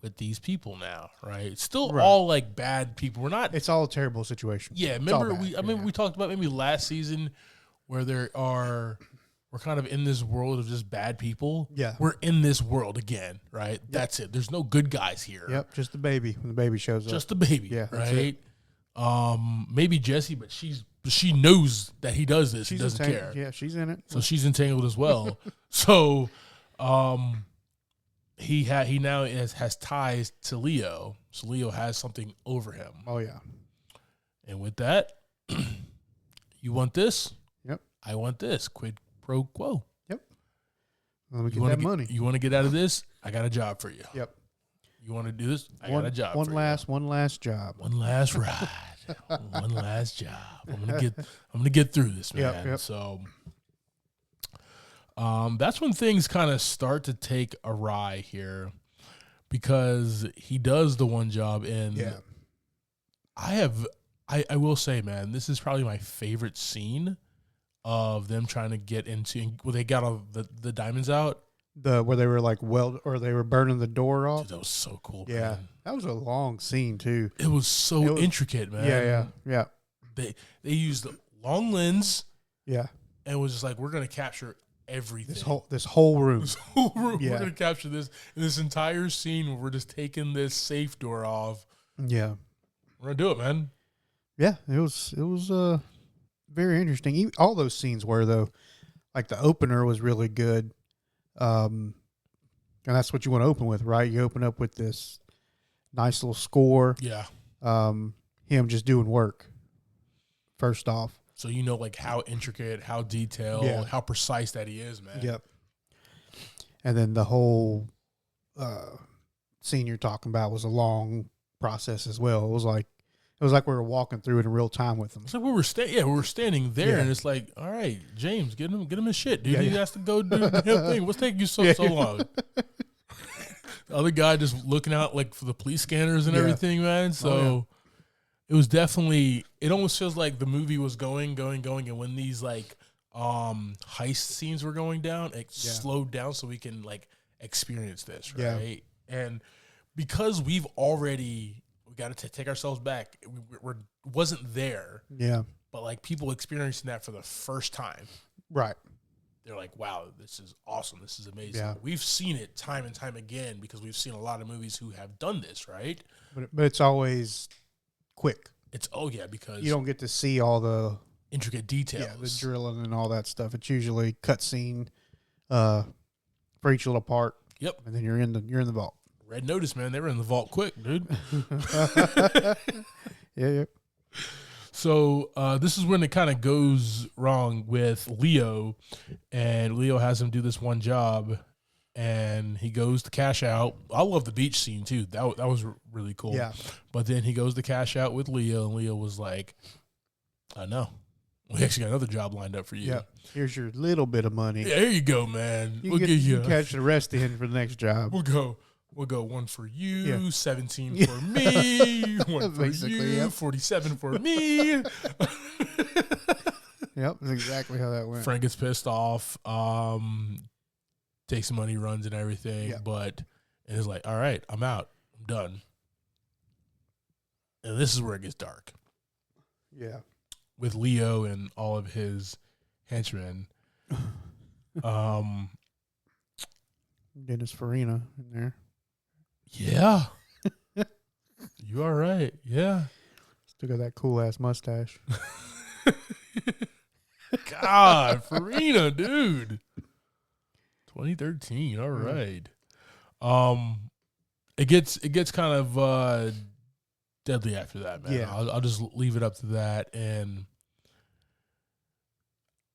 with these people now, right? It's still all like bad people. We're not. It's all a terrible situation. Yeah, remember we talked about maybe last season where we're kind of in this world of just bad people. Yeah, we're in this world again, right? Yep. That's it. There's no good guys here. Yep, just the baby when the baby shows up. Just the baby. Yeah, right. Maybe Jessie, but she knows that he does this. She doesn't care. Yeah, she's in it. So she's entangled as well. So, he now has ties to Leo. So Leo has something over him. Oh yeah. And with that, you want this? Yep. I want this. Quid pro quo. Yep. Let me get that money. You want to get out of this? I got a job for you. Yep. You want to do this? I got a job. One last job. One last ride. One last job. I'm gonna get through this, man. Yep. So, that's when things kind of start to take awry here, because he does the one job, and I will say, man, this is probably my favorite scene of them trying to get into where they got all the diamonds out. Where they were like they were burning the door off. Dude, that was so cool. Yeah, man. that was a long scene too. It was so intricate, man. Yeah. They used the long lens. Yeah, and was just like, we're gonna capture everything. This whole room. This whole room. Yeah. We're gonna capture this entire scene where we're just taking this safe door off. Yeah, we're gonna do it, man. Yeah, it was very interesting. All those scenes were, though, like the opener was really good. And that's what you want to open with, right? You open up with this nice little score. Yeah. Him just doing work. First off. So you know, like, how intricate, how detailed, how precise that he is, man. Yep. And then the whole scene you're talking about was a long process as well. It was like we were walking through it in real time with him. It's like we were standing there, and it's like, all right, James, get him his shit, dude. He has to go do the damn thing. What's taking you so long? The other guy just looking out like for the police scanners and everything, man. So it was definitely. It almost feels like the movie was going, and when these like heist scenes were going down, it slowed down so we can like experience this, right? Yeah. And because we've already. We got to take ourselves back. We wasn't there. Yeah. But like people experiencing that for the first time. Right. They're like, wow, this is awesome. This is amazing. Yeah. We've seen it time and time again because we've seen a lot of movies who have done this, right? But it's always quick. Because you don't get to see all the intricate details. Yeah, the drilling and all that stuff. It's usually cutscene for each little part. Yep. And then you're in the vault. Red Notice, man. They were in the vault quick, dude. Yeah. So this is when it kind of goes wrong with Leo, and Leo has him do this one job, and he goes to cash out. I love the beach scene too. That was really cool. Yeah. But then he goes to cash out with Leo, and Leo was like, "I know, we actually got another job lined up for you. Yeah. Here's your little bit of money. Yeah, here you go, man. You We'll get, give you. you catch the rest in for the next job. We'll go 1 for you, Yeah. 17 for me, 1 for Basically, you, yep. 47 for me." Yep, that's exactly how that went. Frank gets pissed off, takes the money, runs and everything, Yeah. and is like, "All right, I'm out. I'm done." And this is where it gets dark Yeah. with Leo and all of his henchmen. Dennis Farina in there. Yeah. You are right. Yeah. Still got that cool ass mustache. God, Farina, dude. 2013. All right. It gets kind of deadly after that, man. Yeah. I'll just leave it up to that, and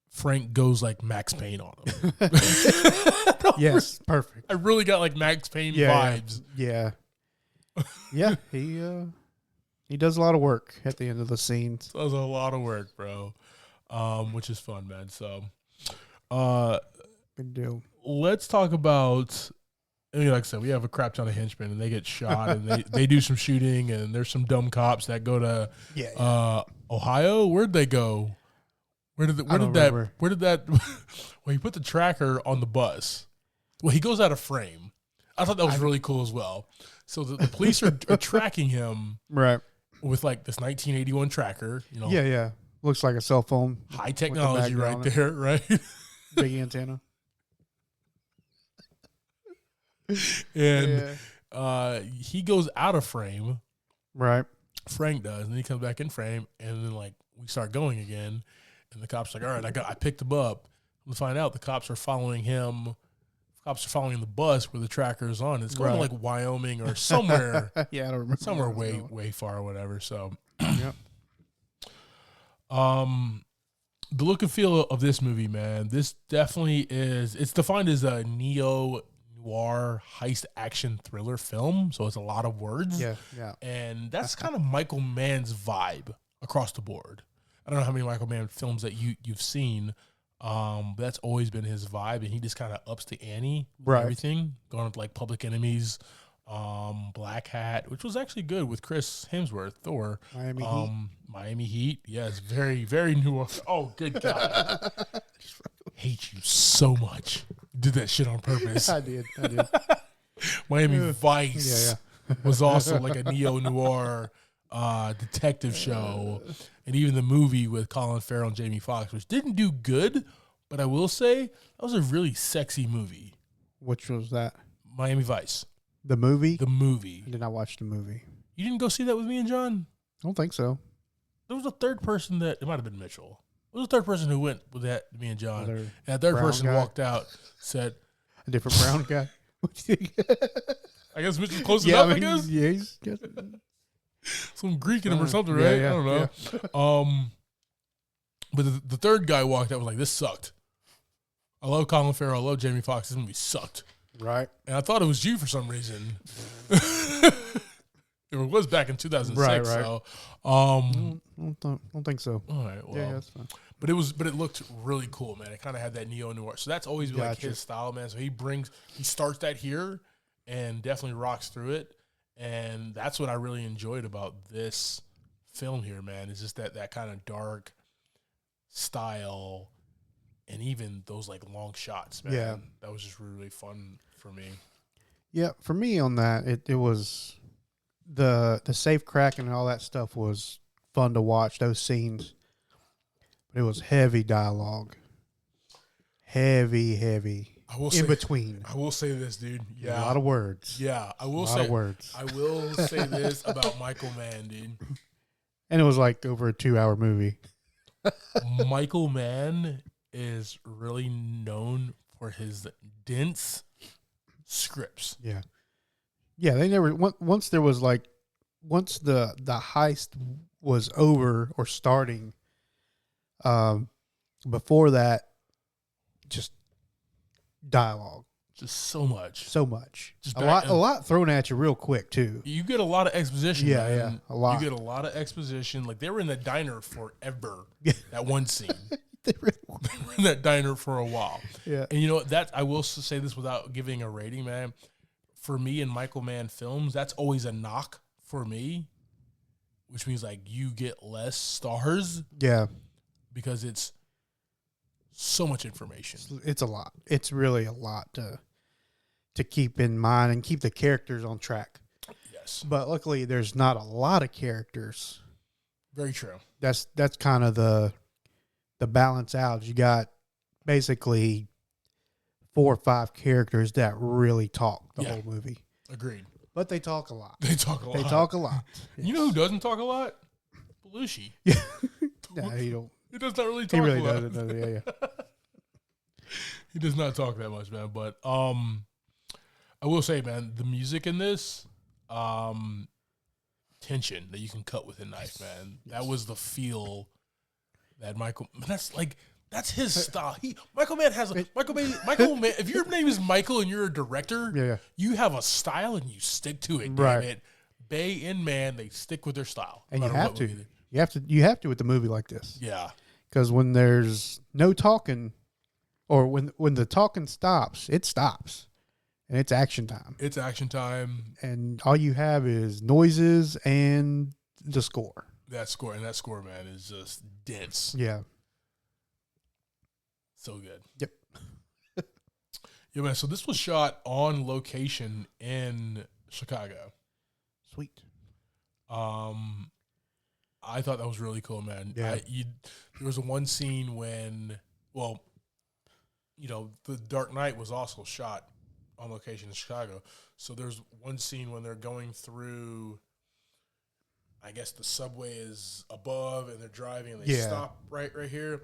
Frank goes like Max Payne on him. Yes, perfect. I really got like Max Payne Yeah, vibes. Yeah. Yeah, he does a lot of work at the end of the scenes. That was a lot of work, bro. Which is fun, man. So, Good deal. let's talk about. I mean, like I said, we have a crap ton of henchmen, and they get shot, and they do some shooting, and there's some dumb cops that go to Ohio. Where'd they go? Where did that? Well, he put the tracker on the bus. Well, he goes out of frame. I thought that was really cool as well. So the police are tracking him Right. with like this 1981 tracker. You know, Yeah. Looks like a cell phone. high technology magnet right on it. there, right? Big antenna. And he goes out of frame. Right. Frank does, and then he comes back in frame, and then like we start going again, and the cops are like, "All right, I picked him up." We find out the cops are following him. Cops are following the bus where the tracker is on. It's going to like Wyoming or somewhere. Yeah, I don't remember. Somewhere way far or whatever. So, Yep. the look and feel of this movie, man, this definitely is. It's defined as a neo-noir heist action thriller film. So it's a lot of words. Yeah. And that's kind of Michael Mann's vibe across the board. I don't know how many Michael Mann films that you've seen. But that's always been his vibe, and he just kind of ups the ante with everything, going up like Public Enemies, Black Hat, which was actually good with Chris Hemsworth, Thor. Miami Heat. Yes, very, very new. Oh, good God. Hate you so much. You did that shit on purpose. I did. Miami Vice Yeah. was also like a neo-noir detective show, and even the movie with Colin Farrell and Jamie Foxx, which didn't do good, but I will say that was a really sexy movie. Which was that? Miami Vice. The movie? The movie. I did not watch the movie. You didn't go see that with me and John? I don't think so. There was a third person it might have been Mitchell. There was a third person who went with me and John. Other And that third brown person guy? walked out, said, A different brown guy? What do you think? I guess Mitchell's close enough, I guess? Yeah, he's got Some Greek in him or something, Yeah, right? yeah, I don't know. But the third guy walked out and was like, "This sucked. I love Colin Farrell. I love Jamie Foxx. This movie sucked." Right. And I thought it was you for some reason. It was back in 2006. Right. So, Don't think so. all right. Well, Yeah, that's fine. but it looked really cool, man. It kind of had that neo noir. So that's always been like Gotcha. his style, man. So he starts that here and definitely rocks through it. And that's what I really enjoyed about this film here, man. Is just that kind of dark style, and even those like long shots, man. Yeah. That was just really, really fun for me. Yeah, for me on that, it was the safe cracking and all that stuff was fun to watch, those scenes. But it was heavy dialogue. Heavy. I will in between. I will say this, dude. Yeah. A lot of words. Yeah. I will A say lot of words. I will say this about Michael Mann, dude. And it was like over a 2-hour movie. Michael Mann is really known for his dense scripts. Yeah. Yeah, they never once the heist was over or starting. Before that, just dialogue. Just so much. Just A lot thrown at you real quick too. You get a lot of exposition. Yeah, man. yeah, a lot. You get a lot of exposition. Like they were in the diner forever. Yeah. That one scene. They really They were in that diner for a while. Yeah. And you know that I will say this without giving a rating, man. For me in Michael Mann films, that's always a knock for me, which means like you get less stars. Yeah. Because it's so much information. It's a lot. It's really a lot to keep in mind and keep the characters on track. Yes. But luckily there's not a lot of characters. Very true. That's kind of the balance out. You got basically 4 or 5 characters that really talk the whole movie. Agreed. But they talk a lot. They talk a lot. Yes. You know who doesn't talk a lot? Belushi. Yeah. No, he don't. He does not really talk He really a lot. doesn't. Yeah. He does not talk that much, man. But I will say, man, the music in this, tension that you can cut with a knife, man. That was the feel that Michael. That's his style. Michael Mann has Michael Mann. If your name is Michael and you're a director, you have a style and you stick to it. Right. Damn it. Bay and Mann, they stick with their style, And no you matter have what to. movie You have to with a movie like this. Yeah. Because when there's no talking, or when the talking stops, it stops, and it's action time. It's action time. And all you have is noises and the score. That score, man, is just dense. Yeah. So good. Yep. Yeah, man. So this was shot on location in Chicago. Sweet. I thought that was really cool, man. Yeah. There was one scene when, The Dark Knight was also shot on location in Chicago. So there's one scene when they're going through, I guess the subway is above and they're driving and they stop right here.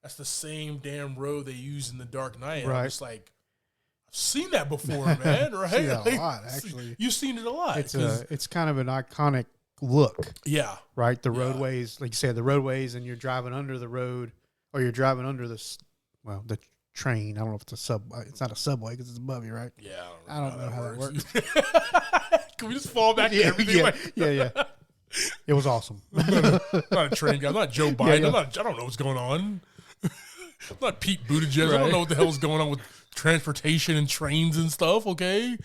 That's the same damn road they use in The Dark Knight. Right. I'm just like, I've seen that before, man. Right? Seen that a lot, actually. You've seen it a lot. It's kind of an iconic look. Yeah. Right? The roadways, like you said, the roadways, and you're driving under the road, or you're driving under the train. I don't know if it's a subway. It's not a subway because it's above you, right? Yeah. I don't know how that works. Can we just fall back to everything? Yeah. It was awesome. I'm not a train guy. I'm not Joe Biden. Yeah. I don't know what's going on. I'm not Pete Buttigieg. I don't know what the hell is going on with transportation and trains and stuff, okay?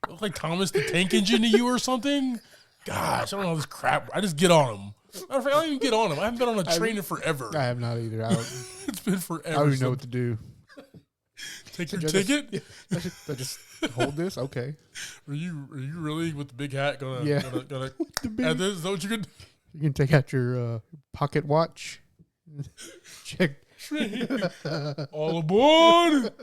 I look like Thomas the Tank Engine to you or something? Gosh, I don't know this crap. I just get on him. Matter of fact, I don't even get on him. I haven't been on a train in forever. I have not either. It's been forever. I don't even know what to do. Take your ticket? I just hold this? Okay. Are you really with the big hat gonna Yeah. gonna add this? Is that what you could? You can take out your pocket watch. Check. All aboard!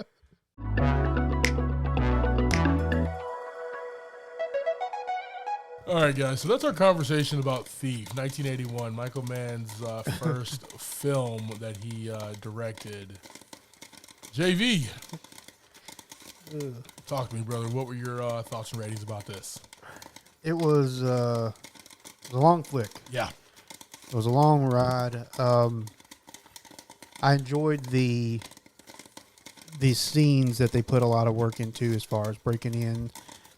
All right, guys. So that's our conversation about Theif, 1981, Michael Mann's first film that he directed. JV, talk to me, brother. What were your thoughts and ratings about this? It was a long flick. Yeah. It was a long ride. I enjoyed these scenes that they put a lot of work into as far as breaking in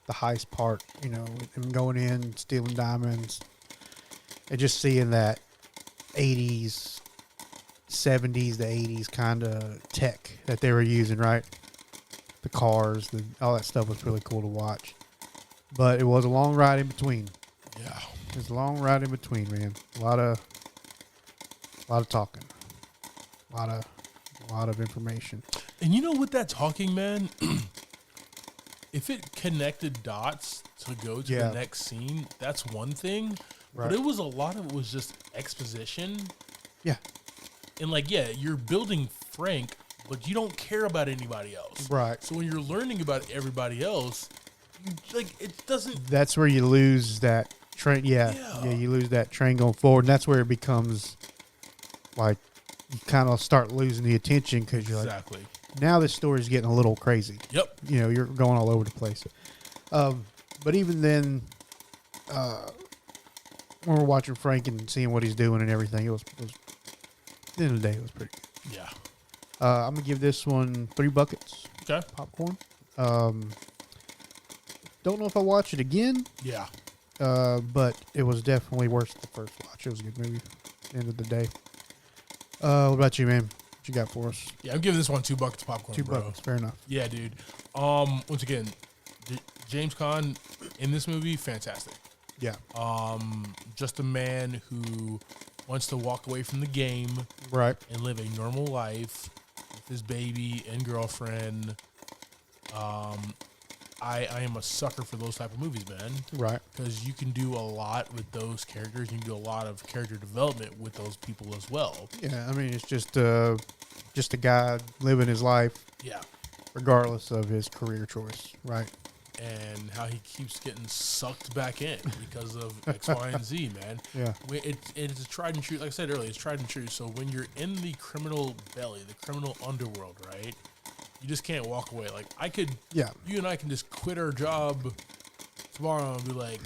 the heist part, and going in, stealing diamonds, and just seeing that 80s, 70s to 80s kind of tech that they were using, right? The cars, all that stuff was really cool to watch. But it was a long ride in between. Yeah. It was a long ride in between, man. A lot of talking. A lot of information. And you know, with that talking, man, if it connected dots to go to the next scene, that's one thing. Right. But a lot of it was just exposition. Yeah. And you're building Frank, but you don't care about anybody else. Right. So when you're learning about everybody else, it doesn't. That's where you lose that train. Yeah, you lose that train going forward. And that's where it becomes like you kind of start losing the attention because you're like, now this story's getting a little crazy. Yep. You're going all over the place. But even then, when we're watching Frank and seeing what he's doing and everything, it was at the end of the day, it was pretty good. Yeah. I'm gonna give this one 3 buckets. Okay. Popcorn. Don't know if I'll watch it again. Yeah. But it was definitely worth the first watch. It was a good movie at the end of the day. What about you, man? What you got for us? Yeah, I'm giving this one 2 buckets of popcorn, 2 bro. buckets, fair enough. Yeah, dude. Once again, James Caan in this movie, fantastic. Yeah. Just a man who wants to walk away from the game, right, and live a normal life with his baby and girlfriend. I am a sucker for those type of movies, man. Right. Because you can do a lot with those characters. You can do a lot of character development with those people as well. Yeah, I mean, it's just a guy living his life. Yeah. Regardless of his career choice, right? And how he keeps getting sucked back in because of X, Y, and Z, man. Yeah. It's a tried and true. Like I said earlier, it's tried and true. So when you're in the criminal belly, the criminal underworld, right? You just can't walk away. Like you and I can just quit our job tomorrow and be like,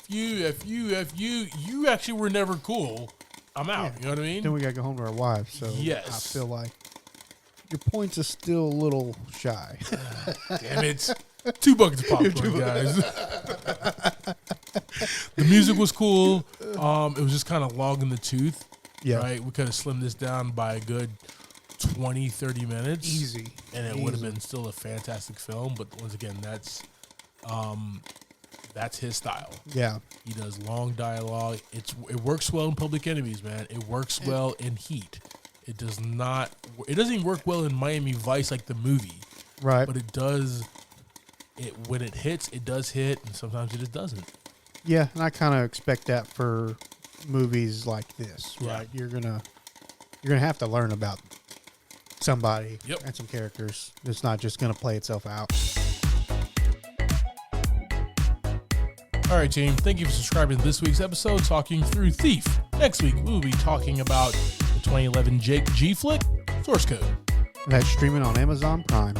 if you actually were never cool, I'm out. Yeah. You know what I mean? Then we got to go home to our wives. So yes. I feel like your points are still a little shy. Damn it. 2 buckets of popcorn, guys. The music was cool. It was just kind of long in the tooth. Yeah. Right? We could have slimmed this down by a good 20, 30 minutes. Easy. And it would have been still a fantastic film. But once again, that's his style. Yeah. He does long dialogue. It works well in Public Enemies, man. It works well in Heat. It doesn't even work well in Miami Vice like the movie. Right. But it does. When it hits, it does hit, and sometimes it just doesn't. Yeah, and I kind of expect that for movies like this, right? Yeah. You're gonna have to learn about somebody Yep. and some characters. It's not just gonna play itself out. All right, team. Thank you for subscribing to this week's episode, talking through Theif. Next week, we'll be talking about the 2011 Jake G flick, Source Code. And that's streaming on Amazon Prime.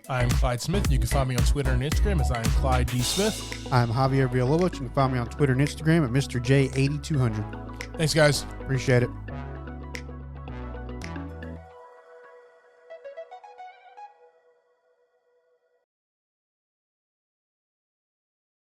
I'm Clyde Smith. You can find me on Twitter and Instagram as I am Clyde D. Smith. I'm Javier Villalobos. You can find me on Twitter and Instagram at Mr. J8200. Thanks, guys. Appreciate it.